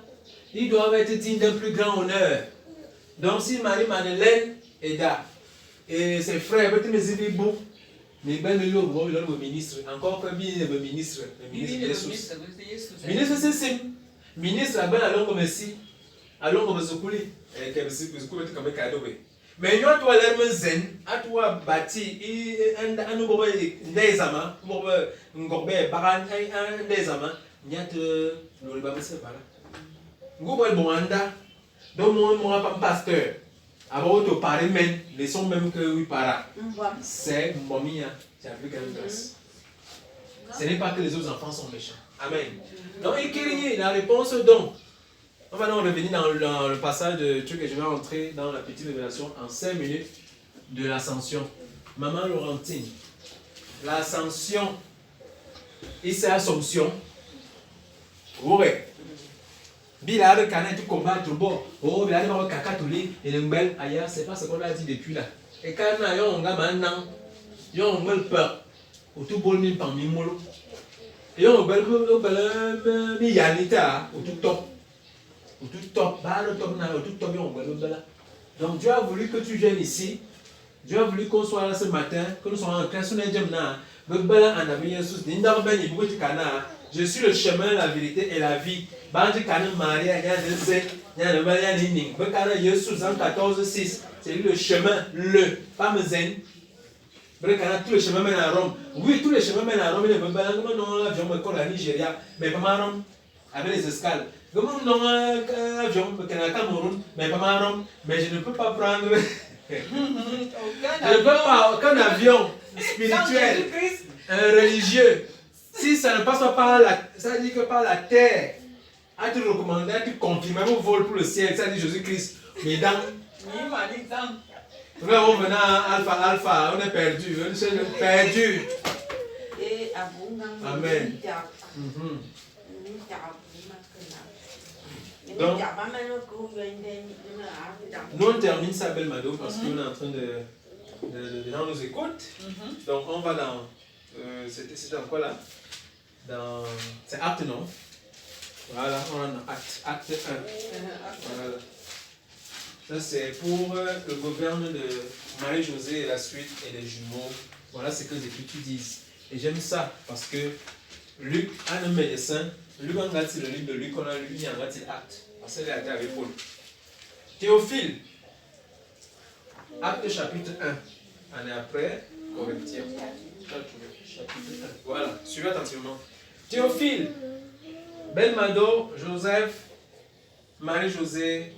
Ils doivent être dignes d'un plus grand honneur. Donc si Marie-Madeleine est là, et ses frères veulent te me beau, mais ben le ministre, encore que bien le ministre, ministre c'est simple. Ministre a ben allons comme ici, allons comme Zoukouli, et comme si vous êtes comme cadeau. Mais nous toi l'air zen, à toi bâti, un nouveau des amants, un gobe baran un des amants, n'y a te le baba c'est pas là. Gobe bonanda, donc moi pas pasteur. Avant de parler même, les sons même que oui para. C'est momia, c'est plus qu'une grâce. Ce n'est pas que les autres enfants sont méchants. Amen. Donc écrivez la réponse donc. On va donc revenir dans le passage de truc et je vais entrer dans la petite révélation en 5 minutes de l'ascension. Maman Laurentine, l'ascension, et c'est l'assomption. Ouais. Bilal Kana tu combattre bon. Oh Bilal va kaka toulé et le mbel ailleurs c'est pas ce qu'on a dit depuis là. Et quand on a maintenant, on a peur. Au tout bol mi parmi molo. Et on bel mi yanita au tout top. Au tout top, au tout top, donc Dieu a voulu que tu viennes ici. Dieu a voulu qu'on soit là ce matin, que nous soyons en classe. Je suis le chemin, la vérité et la vie. C'est lui le chemin, pas Mezen. Tous les chemins mènent à Rome. Oui, tous les chemins mènent à Rome. Il ne l'avion me colle à Nigeria, mais pas à Rome, avec les escales. Comment non avion Cameroun, mais pas à Rome, mais je ne peux pas prendre. Je ne peux pas aucun avion spirituel, religieux. Si ça ne passe pas par la, ça dit que par la terre, à te recommander, à te confirmer mon vol pour le ciel, ça dit Jésus-Christ. Mais dans on venait à Alpha, on est perdu, on est perdu. Amen. Donc, nous on termine ça, belle Mado, parce qu'on est en train de les gens nous écoutent. Donc on va dans, c'était dans quoi là? C'est acte non? Voilà, on est dans acte 1. Voilà. Ça c'est pour le gouverne de Marie-Josée et la suite et les jumeaux. Voilà ce que les Écritures disent. Et j'aime ça parce que Luc a un médecin. Luc a gâté le livre de Luc, on a lu, il a gâté l'acte. Parce qu'il a été avec Paul. Théophile, acte chapitre 1. Année après, Corinthiens. Chapitre 1. Voilà, suivez attentivement. Théophile, Belmado, Joseph, Marie-Josée,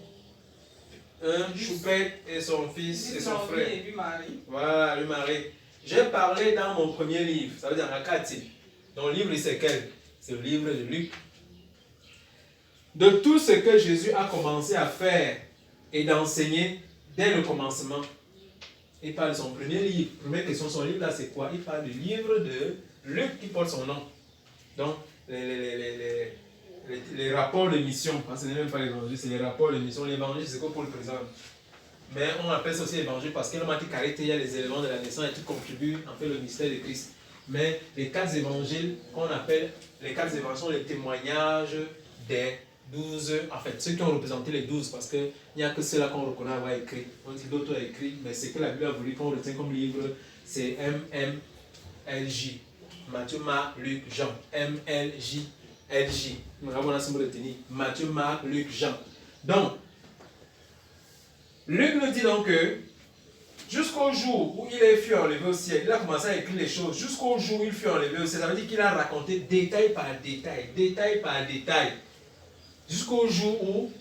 Choupette et son fils et son frère. Et lui Marie. Voilà, lui Marie. J'ai parlé dans mon premier livre, ça veut dire Rakati. Dans le livre, c'est quel? C'est le livre de Luc. De tout ce que Jésus a commencé à faire et d'enseigner dès le commencement. Il parle de son premier livre. Première question, son livre là, c'est quoi? Il parle du livre de Luc qui porte son nom. Donc, les rapports de mission, parce que ce n'est même pas l'évangile, c'est les rapports de mission. L'évangile, c'est quoi pour le présent? Mais on appelle ça aussi l'évangile parce qu'il y a les éléments de la naissance et qui contribuent en fait le mystère de Christ. Mais les 4 évangiles qu'on appelle, les 4 évangiles sont les témoignages des 12, en fait, ceux qui ont représenté les 12, parce qu'il n'y a que ceux-là qu'on reconnaît avoir écrit. On dit d'autres ont écrit, mais ce que la Bible a voulu qu'on retient comme livre, c'est MMLJ. Matthieu, Marc, Luc, Jean. MLJ. Nous avons un symbole de tenir. Matthieu, Marc, Luc, Jean. Donc, Luc nous dit donc que jusqu'au jour où il fut enlevé au ciel, il a commencé à écrire les choses. Jusqu'au jour où il fut enlevé au ciel, ça veut dire qu'il a raconté détail par détail. Jusqu'au jour où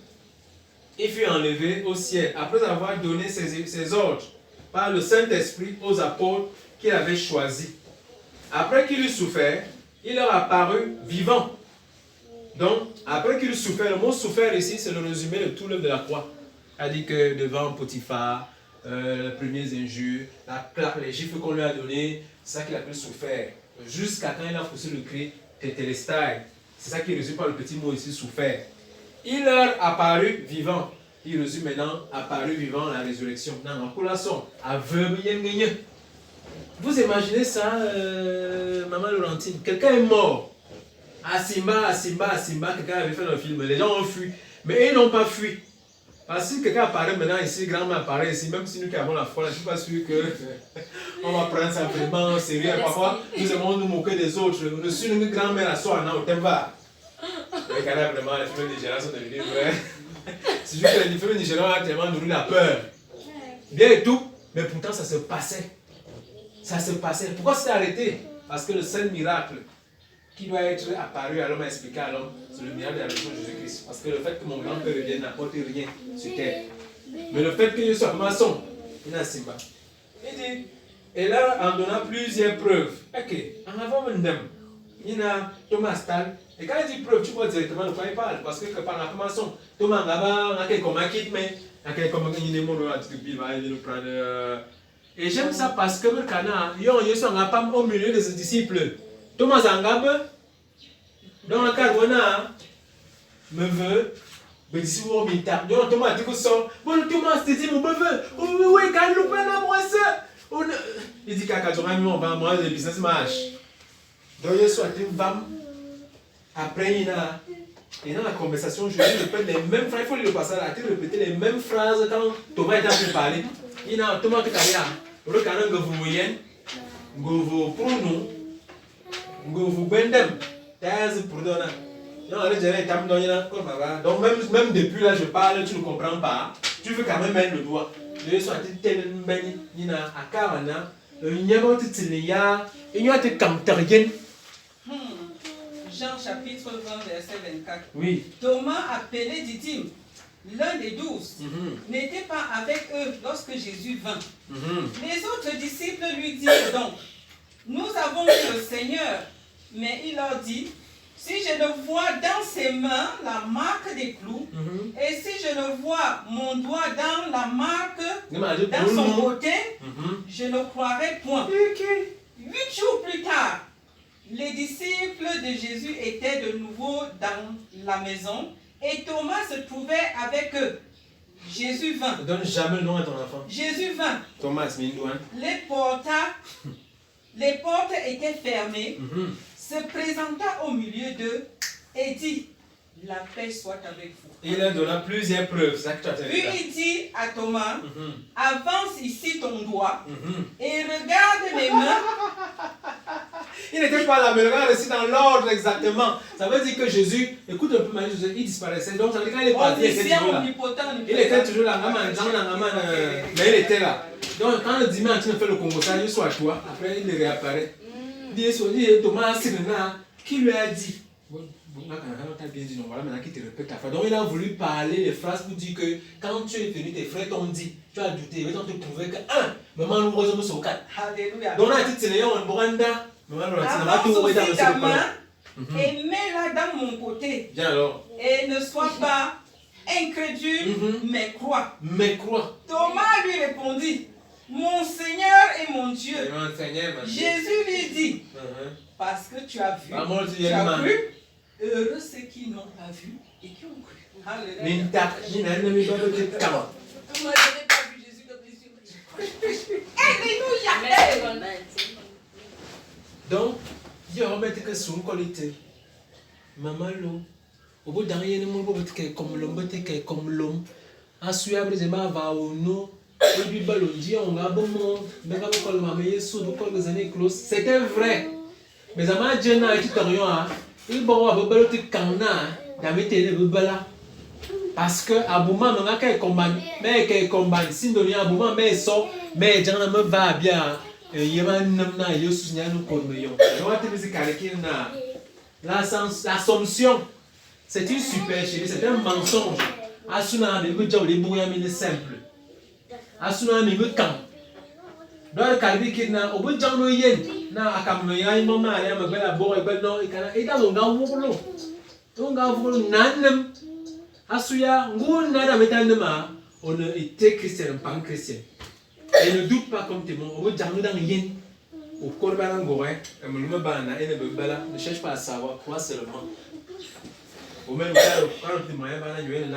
il fut enlevé au ciel, après avoir donné ses ordres par le Saint-Esprit aux apôtres qu'il avait choisis. Après qu'il eut souffert, il leur apparut vivant Donc, après qu'il souffert, le mot souffert ici, c'est le résumé de tout l'œuvre de la croix. Il dit que devant Potiphar, les premiers injures, la claque, les gifles qu'on lui a donné, c'est ça qu'il a pu souffert. Jusqu'à quand il a poussé le cri, tétélestai. C'est ça qui résume par le petit mot ici, souffert. Il leur apparut vivant. Il résume maintenant, apparu vivant la résurrection. Vous imaginez ça, Maman Laurentine? Quelqu'un est mort. À Simba, quelqu'un avait fait un film. Les gens ont fui. Mais ils n'ont pas fui. Parce que si quelqu'un apparaît maintenant ici, grand-mère apparaît ici, même si nous qui avons la foi, je ne suis pas sûr qu'on va prendre ça vraiment au sérieux. Parfois, nous aimons nous moquer des autres. Nous sommes une grand-mère à soi, non, t'aimes pas. Mais quand même, vraiment, les films nigérians sont devenus vrais. C'est juste que les films nigérians ont tellement nourri la peur. Bien et tout, mais pourtant ça se passait. Ça se passait. Pourquoi c'était arrêté? Parce que le seul miracle qui doit être apparu à l'homme, expliqué à l'homme, c'est le miracle de la résurrection de Jésus-Christ. Parce que le fait que mon grand-père revienne n'apporte rien sur terre. Mais le fait que je sois maçon, il n'a Simba. Il dit, et là, en donnant plusieurs preuves, ok, en avant même, il y a Thomas Stal. Et quand il dit preuve, tu vois directement de quoi il parle. Parce que par la maçon, Thomas Ngaba, il y a comme un kit, mais il y a comme un kit, il va nous prendre. Et j'aime ça parce que le canard, il y a un au milieu de ses disciples. Thomas Ngaba, dans le cas où on a, me veut, mais d'ici où on m'y tape. Donc Thomas dit que ça, bon Thomas, tu dis, mon beveux, oui, quand il nous prend la moi ça. Il dit qu'à 4 ans, on va manger des business marche. Donc il y a soit une femme. Après, il y a la conversation, je répète les mêmes phrases, il faut le passer à la tête, répéter les mêmes phrases quand Thomas est en train de parler. Il y a Thomas qui est là, le canon que vous voyez, que vous prenez, que vous bendez, t'as pour donner. Donc même depuis là, je parle, tu ne comprends pas, tu veux quand même mettre le doigt. Je suis tel il y a à Karana, il y a un Jean chapitre 20, verset 24. Oui. Thomas, appelé Didyme, l'un des 12, n'était pas avec eux lorsque Jésus vint. Les autres disciples lui dirent donc, nous avons vu le Seigneur. Mais il leur dit, si je ne vois dans ses mains la marque des clous, et si je ne vois mon doigt dans la marque, dans son côté, je ne croirai point. 8 jours plus tard, les disciples de Jésus étaient de nouveau dans la maison et Thomas se trouvait avec eux. Jésus vint. Ne donne jamais le nom à ton enfant. Jésus vint. Thomas, Mindouane. Les portes étaient fermées, se présenta au milieu d'eux et dit, la paix soit avec vous. Il a donné plusieurs preuves. Puis il dit à Thomas, avance ici ton doigt et regarde mes mains. Il n'était pas là, mais regarde ici dans l'ordre exactement. Ça veut dire que Jésus, écoute un peu, il disparaissait. Donc ça veut dire quand il est parti, il était toujours là. Il était toujours là, mais il était là. Donc quand le dimanche il fait le Congo, ça, il soit toi, après il réapparaît. Il dit Thomas, qui lui a dit? Voilà, maintenant qui te répète la phrase. Donc il a voulu parler les phrases pour dire que quand tu es venu, tes frères t'ont dit, tu as douté, ils t'ont prouvé que maman nous rejoint sur 4. Alléluia. Donc là, tu es en Branda. Avance aussi ta main et mets-la dans mon côté. Bien alors. Et ne sois pas incrédule, mais crois. Mais crois. Thomas lui répondit, mon Seigneur et mon Dieu. Et mon Seigneur, Jésus lui dit, parce que tu as vu, tu as cru. Heureux ceux qui n'ont pas vu et qui ont cru. Alléluia. Moi, je n'ai pas vu Jésus comme Jésus. Alléluia. Donc, il y a remettre que son qualité. Maman l'eau. Au bout d'un rien, mon beau comme l'homme. En suivant les éléments, va au nom. Et puis, ballon, dit, on a bon monde. Mais quand on m'a mis sous le col des années closes, c'était vrai. Mais à ma Dieu n'a été rien. Il bon avoir belle petite canna, d'habiter les bebala. Parce que à Bouma, on a qu'un combat, mais qu'un combat, si on a Bouma, mais ça, mais j'en ai me va bien. Il y a un homme là, il y a soutenu nous comme nous. On va te dire que l'Assomption, c'est une super chérie, c'est un mensonge. Asuna, mais vous avez les bouillons simple. Asuna, mais vous quand. Dans le cas qui n'a au bout de Jean Noyen, n'a à Cameroun, maman, elle me belle à bord et belle non, et dans mon gars, Donc, on était chrétien, pas chrétien. Et ne doute pas comme témoin. On va jamais dans rien. Au corps de ne cherche pas à savoir, crois seulement. Au même temps, quand on témoigne,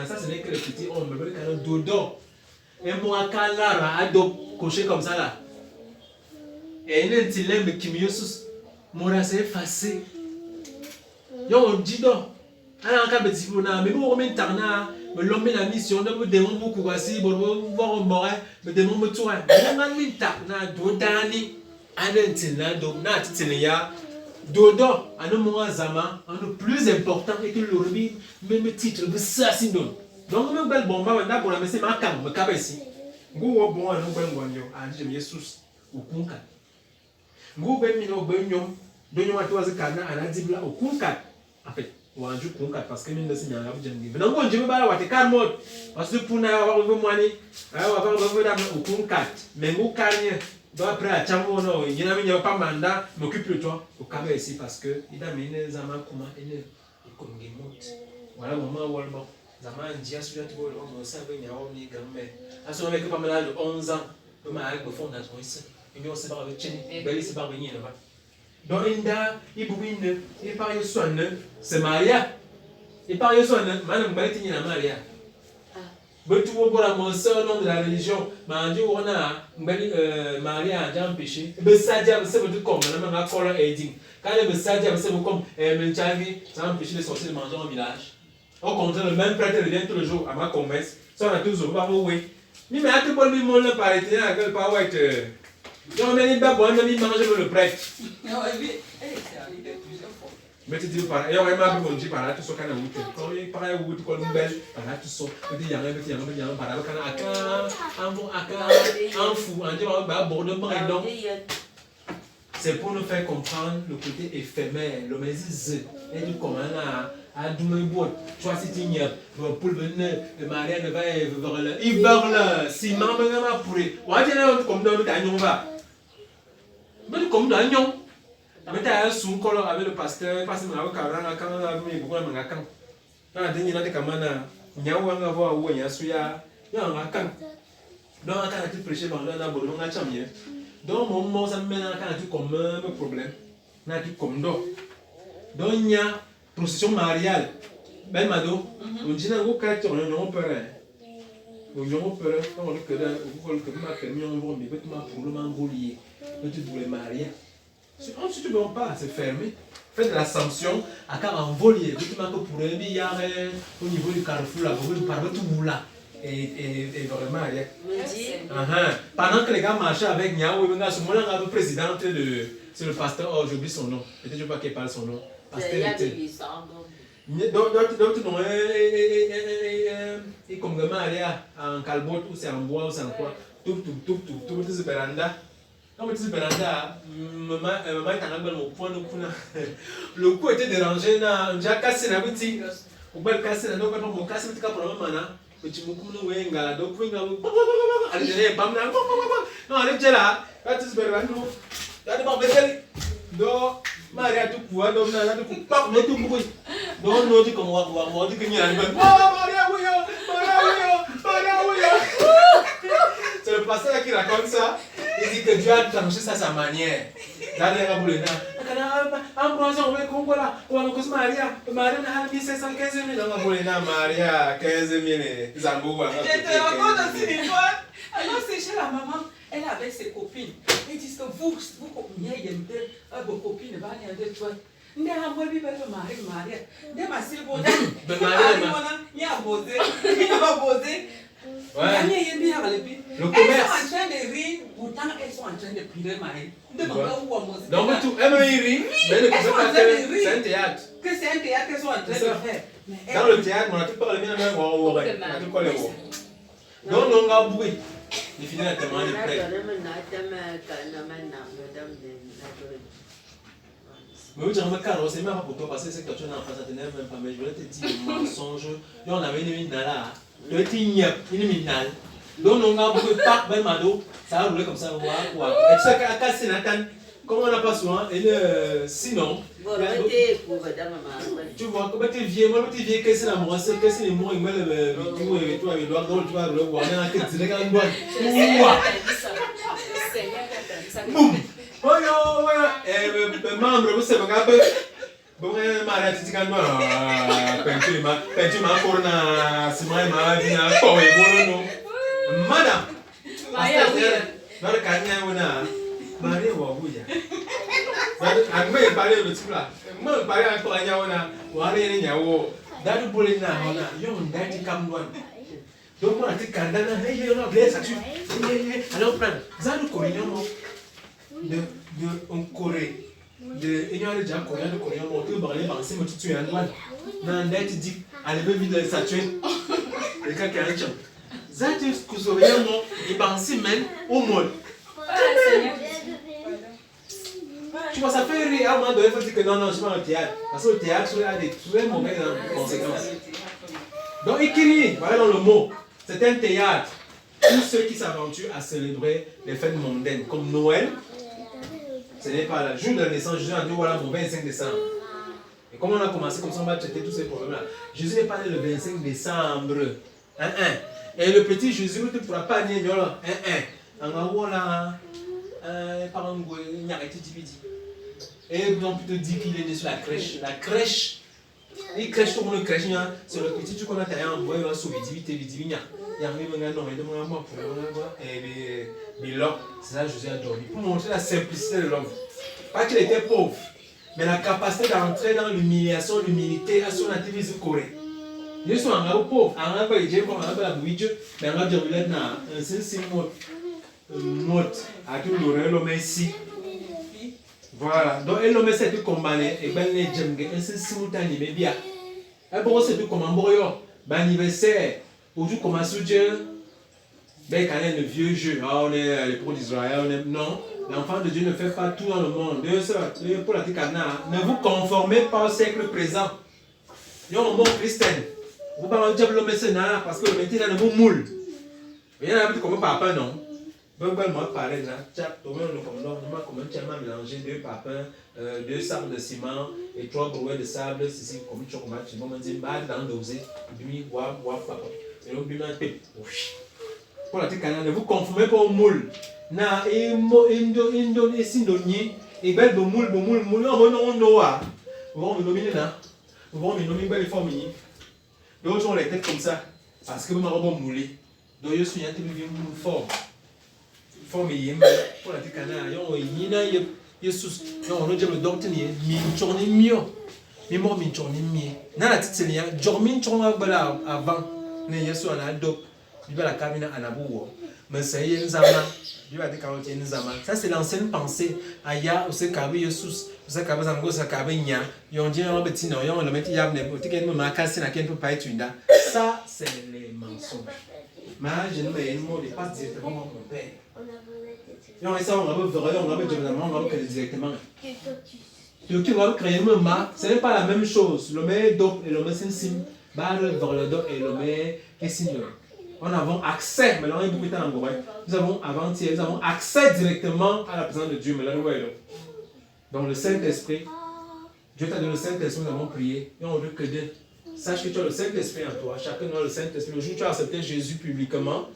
ça ce n'est que le petit homme, le petit dodo. Et moi, quand là, ado, coché comme ça là. Et il y a un petit limbe qui me sous. Mon s'est effacé. Yo, on dit donc. Alors, quand petit peu, mais bon, on met tarna. Mais l'homme la mission, de me demander beaucoup voici, bon, voir au moré, me demander tout. Mais on met tarna, dodani. Alentina, donc, na titilia. Dodo, à un moment zama, un plus important et que le remi, même titre, de ça, si non. Donc, on a bon, on a pour la messe, ma cam, me cabessi. Go au bon, on a bon, a dit Jesus, ou kunka. Go ben mino, ben yom, donne moi toi, Zikana, à la dibla, ou kunka. En fait, ou un jour kunka, parce que mine de signes, on a dit, mais non, je me bats, ou à tes calmes, parce que pour n'avoir un peu moins, avoir un peu d'âme, ou kunka, mais vous carrière. Donc après, à Tchamo, non, il n'y a pas mandat, m'occupe de toi. Au Cameroun ici, parce que il a mis les amants comment il comme des montes. Voilà, moment où on Zaman Dia sur la toile, on savait qu'il y a un grand-mère. À ce moment-là, pas mal de 11 ans, le mari de fond dans son ici. Il y a aussi par le tien, il s'est parvenu là-bas. Donc, il bouine, il parle sur un, c'est Maria. Il parle sur un, madame Baletini la Maria. Mais tout le monde a mon seul nom de la religion. Mais Dieu, on a Maria a déjà empêché. Mais ça, c'est votre comme, on a colère et dit. Quand le Sadia, c'est comme, ça a empêché les sorciers de manger au village. Au contraire, le même prêtre revient tous les jours à ma commerce. Ça, on a toujours pas oui. Mais à tout le monde, le parité, à quel pas être. Donc, on a dit, il mange le prêtre. Non, oui, c'est arrivé plusieurs fois. Mais tu dis, par ailleurs, il m'a dit, par là, tout ce qu'on a eu. Quand il paraît, où tu connais une belle, par là, tout ça. Tu dis, il y a un par là, un fou, un dieu, un bordement et donc. C'est pour nous faire comprendre le côté éphémère, le mésise. Et du comment à Doumebout, tu vois, si tu n'y as pas pour le mariage ne va il va si maman m'a pourri. On va dire comme dans le cagnon va. Mais comme dans le cagnon. Mais tu as un sous color avec le pasteur, parce que je suis quand on a mis beaucoup de macan. On a dit que Kamana, il y a un avoir où il y a suya, il y a un macan. Donc, quand tu prêches, on a beau, on a chamé. Donc, mon mot, ça me met dans un problème. On a dit comme d'eau. Donc, il y a procession mariale. Ben, Mado, on dit que vous avez un peur. On a peur, on a que si tu ne veux pas, c'est fermé. Faites la sanction à car en volier. Vous m'avez pour un milliard au niveau du carrefour, là, vous parlez tout là. Et vraiment, pendant que les gars marchaient avec Niaou, il y a un président, c'est le pasteur, oh j'oublie son nom. Peut-être que je ne sais pas qui parle son nom. Pasteur donc non, et comme Maria en calbote ou c'est en bois ou c'est en quoi, tout ce véranda. Non mais ce véranda, le coup était dérangé, j'ai cassé la boutique. Au bel cassé la donc mon cassé le pour le moment. Mais tu me coules le wenga, donc wenga, allez, bam là, non allez là, là ce véranda, là de barbecue, donc Maria tout pouvoir donc là tout pas mais tout bruit. Donc nous dit comme on dit que n'y a rien. Maria oui. C'est le pasteur qui raconte ça. Il dit que Dieu a tranché ça à sa manière. Là les gars boulena. Ambroise on veut qu'on voilà, on va cause Maria n'a mis 515 000 dans boulena Maria 15 000 Zambo. Je te raconte aussi une fois. Alors c'est chez la maman. Elle avait ses copines. Ils disent que vous vos copines, va aller de toi. Nous avons vu le mari. Nous avons vu le commerce. Elles sont en train de rire, pourtant elles sont en train de prier Marie. Donc tout, elles rient, mais le commerce c'est un théâtre. Que c'est un théâtre qu'elles sont en train de faire. Dans le théâtre, on a tout parlé bien avec on a tout collé. Donc on a bruit. Il finit à témoigner près. Mais oui, j'aimerais carrément, c'est même pas pour toi parce que c'est que tu n'as pas ça tenait même pas. Mais je voulais te dire le mensonge. Et on avait une minale. Le tignep, une minale. Donc on a beaucoup de pack, ben mado. Ça a roulé comme ça. Et tu sais qu'à casser Nathan, comme on n'a pas souvent, sinon, tu vois, quand tu viens, moi, tu viens, qu'est-ce que c'est la moisse, qu'est-ce que c'est les mots, il m'a le vidéo et toi, il doit donc, tu vas le voir, on a que tu regardes, boum, oh yo, ouais, membre, vous savez, bon, ma petite canne, peinture, ma corona, c'est moi, ma vie, quoi, et bon, madame, dans le canyon, on a Marie ou Abuja. Je vais parler de tout là. Je vais parler à toi, on a rien à voir. Dans le boulot, on a yon dati kamwan. Donc on a dit kandana, hey, on a blessé ça tu. Alors prends. Ça nous coréen de en Corée. De il y a déjà coréen de coréen on peut parler français mais tu es en douane. Dans dati dit, allez veut vite ça tu. Le cas qui a un champ. Ça tu cousoriens mon, il pense même au monde. Tu vois, ça fait rire à un moment donné, il faut dire que non, je vais au théâtre. Parce que le théâtre a des très mauvaises conséquences. Donc, Ikiri, voilà dans le mot, c'est un théâtre. Tous ceux qui s'aventurent à célébrer les fêtes mondaines, comme Noël, ce n'est pas le jour de la naissance, Jésus a dit voilà mon 25 décembre. Et comme on a commencé comme ça, on va traiter tous ces problèmes-là. Jésus n'est pas né le 25 décembre. Et le petit Jésus ne pourra pas naître et ils ont plutôt dit qu'il est né sur la crèche. La crèche, les crèches, tout le monde crèche, c'est le petit truc qu'on a taillé en bois, il va sauver vite. Il y a un nom, il demande à moi pour et là, c'est ça Jésus a dormi. Pour montrer la simplicité de l'homme. Pas qu'il était pauvre, mais la capacité d'entrer dans l'humiliation, l'humilité, à son activisme correct. Ils sont en gros pauvres, en gros, ils disent qu'on a la bouille, mais en gros, c'est mot à tout l'homme ici. Voilà, donc elle me c'est tout combané et ben les j'aime que c'est simultané mais bien. Et bon c'est tout comme un boyo, ben anniversaire, aujourd'hui comme un soutien, ben quand est le vieux jeu, on est les pro d'Israël, non, l'enfant de Dieu ne fait pas tout dans le monde. Dieu ça, pour la ticana, ne vous conformez pas au siècle présent. Yo un bon Christian, vous parlez de diable le mécénat parce que le métier là ne vous moule. Il y en a un peu comme papa non. Moi, pareil, tout le monde comment tu as mélangé 2 papins, 2 sacs de ciment et 3 brouets de sable, c'est comme tu as dit, tu m'as dit, dans le dosé, pour la ticana, ne vous conformez pas au moule. Na, et sindoni, et belle de moule, on noa. Vous me nominez là, vous me nominez belle famille. D'autres ont les têtes comme ça, parce que vous m'avez moulé. Donc, je suis un peu fort. Forme yemba pour la ticana yon yina yesus non on dit le docteur ni chorni mio mi mo mi chorni mi na la titelia jormin chorna bala avant ne yesu ana dop bi bala kamina anabuwo mais c'est yenzama bi ba tika on yenzama ça c'est l'ancienne pensée aya o se kabe yesus o se kabe zango se kabe nya yon dit on betina yon le meti yam ne otike no makasi na ken peut pas étudier ça c'est les mensonges mais je ne me pas directement mon père. Non, et ça, on va directement. Donc, tu vas créer un marque, ce n'est pas la même chose. Le mec d'op et le mec sim, barre vers le dos et le mec est signe. On avons accès, mais là, on est beaucoup de temps en Gorée. Nous avons avant-hier, nous avons accès directement à la présence de Dieu, mais là, nous voyons. Donc, le Saint-Esprit, Dieu t'a donné le Saint-Esprit, nous avons prié, et on veut que Dieu. Sache que tu as le Saint-Esprit en toi. Chacun a le Saint-Esprit. Le jour où tu as accepté Jésus publiquement,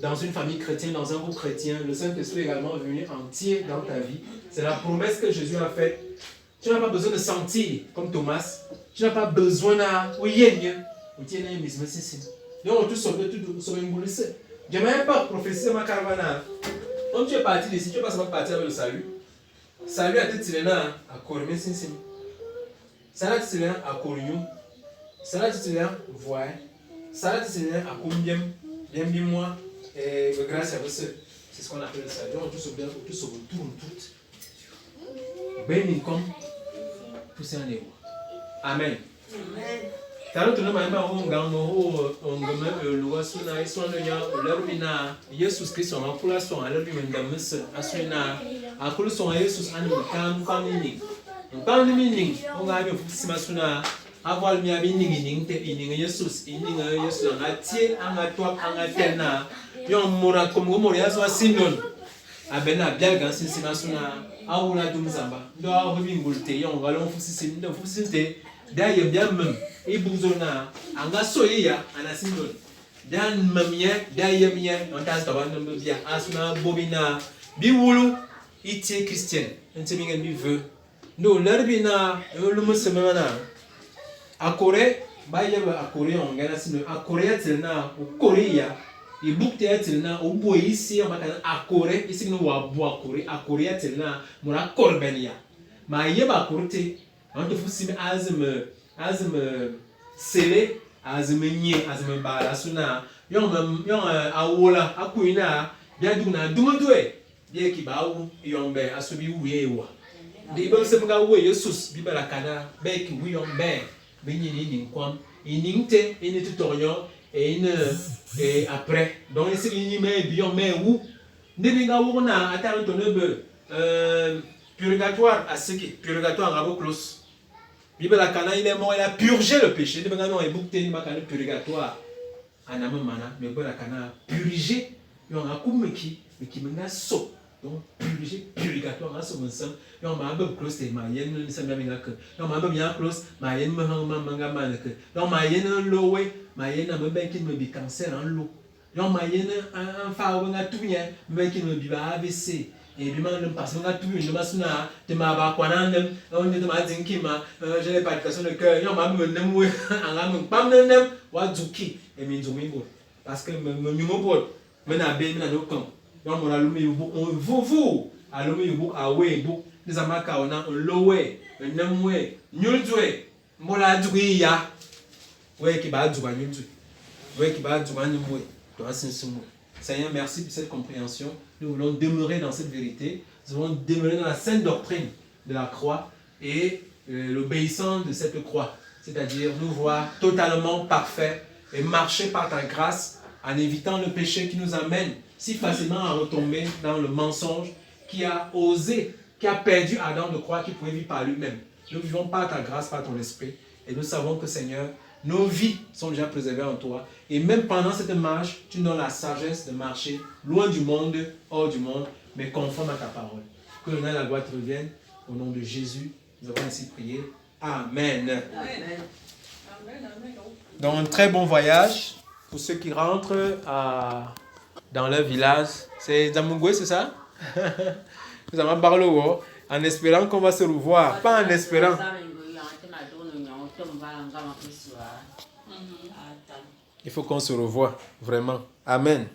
dans une famille chrétienne, dans un groupe chrétien, le Saint-Esprit est également venu entier dans ta vie. C'est la promesse que Jésus a faite. Tu n'as pas besoin de sentir comme Thomas. Tu n'as pas besoin de... Je n'ai même pas prophétisé ma caravane. Quand tu es parti d'ici, tu ne vas pas partir avec le salut. Salut à tout le monde à Cormé. Salut à tout le monde à Coriou. Salut à tout le monde à Voix. Salut à tout le monde à Combien. Bien moi. Et grâce à vous, c'est ce qu'on appelle le salut. On se retourne toutes. Béni comme tout c'est un héros. Amen. Taro tu nama ima ngano ngome luwa suna isona nya lermina Jesus Christ on akula son alermi ndamis asuna akulu son Jesus anu kan famini on a bien fusima suna avoir mi abi ningi te ininga Jesus ininga Jesus ngatie anga toi anga tena yon mora comme mora yaso sinon abena bial gan sin sima suna awuna dum zamba ndo a hobi ngulte yon galon fusi sin ndo fusi te da yem dia mem e buzona anga soya anasindo dan memye da yemye on tas taban ndo bia asuna bobina bi wulu ite christian ente mi ngi veut ndo larbina lu musemana akore ba yeba akore on ngana sino akore telna o korea e bukte telna o boisi on makana akore isi no wa bo akore telna mura korbenia ma yeba akorte on to fusimi azme sele azme nye azme bala suna yon awola akuina bia dugna dumodwe bia ki ba wu yombe asubi wuyewa de ibon se mga we yesus bi bala kana be ki wi yombe be nyini ni kwam ininte ini tutorial et après donc ici ni me bi yombe wu de bi nga wu na ata to ne be purgatoire à ce qui purgatoire rabo close bi bala kana il est mort il a purgé le péché de nga non e bukte ni makana purgatoire anama mana me bala kana purger yon akumeki qui menga so donc purgatoire à ce moment yon ma be close te ma yen ni samia minga ke yon ma be bien close ma yen me hang manga manke yon ma yen lowe ma yen me ben kin me bi cancer en lo yon ma yen un fa nga tunya me kin me bi ba AVC et bi man passe nga tunya je masuna te ma ba kwana nem on ne ma dinki ma je n'ai pas de façon de cœur yon ma me nem we anga me pam nem wa zuki et mi nzumi bo parce que me nyumo bo me na be me na do kan yon mo la lumi bu on vovo alumi bu awe bu les amaka on a lowe nemwe nyulzwe mola dugui ya we ki ba duga nyulzwe we ki ba duga nyumwe to asinsumo. Seigneur, merci pour cette compréhension. Nous voulons demeurer dans cette vérité. Nous voulons demeurer dans la sainte doctrine de la croix et l'obéissance de cette croix, c'est-à-dire nous voir totalement parfaits et marcher par ta grâce en évitant le péché qui nous amène si facilement à retomber dans le mensonge qui a osé, qui a perdu Adam de croire qu'il pouvait vivre par lui-même. Nous vivons par ta grâce, par ton esprit, et nous savons que Seigneur, nos vies sont déjà préservées en toi. Et même pendant cette marche, tu nous donnes la sagesse de marcher loin du monde, hors du monde, mais conforme à ta parole. Que l'honneur et la gloire te reviennent. Au nom de Jésus, nous avons ainsi prié. Amen. Amen. Donc un très bon voyage pour ceux qui rentrent dans leur village. C'est Zamungwe, c'est ça? Nous allons parler en espérant qu'on va se revoir, pas en espérant. Il faut qu'on se revoie, vraiment. Amen.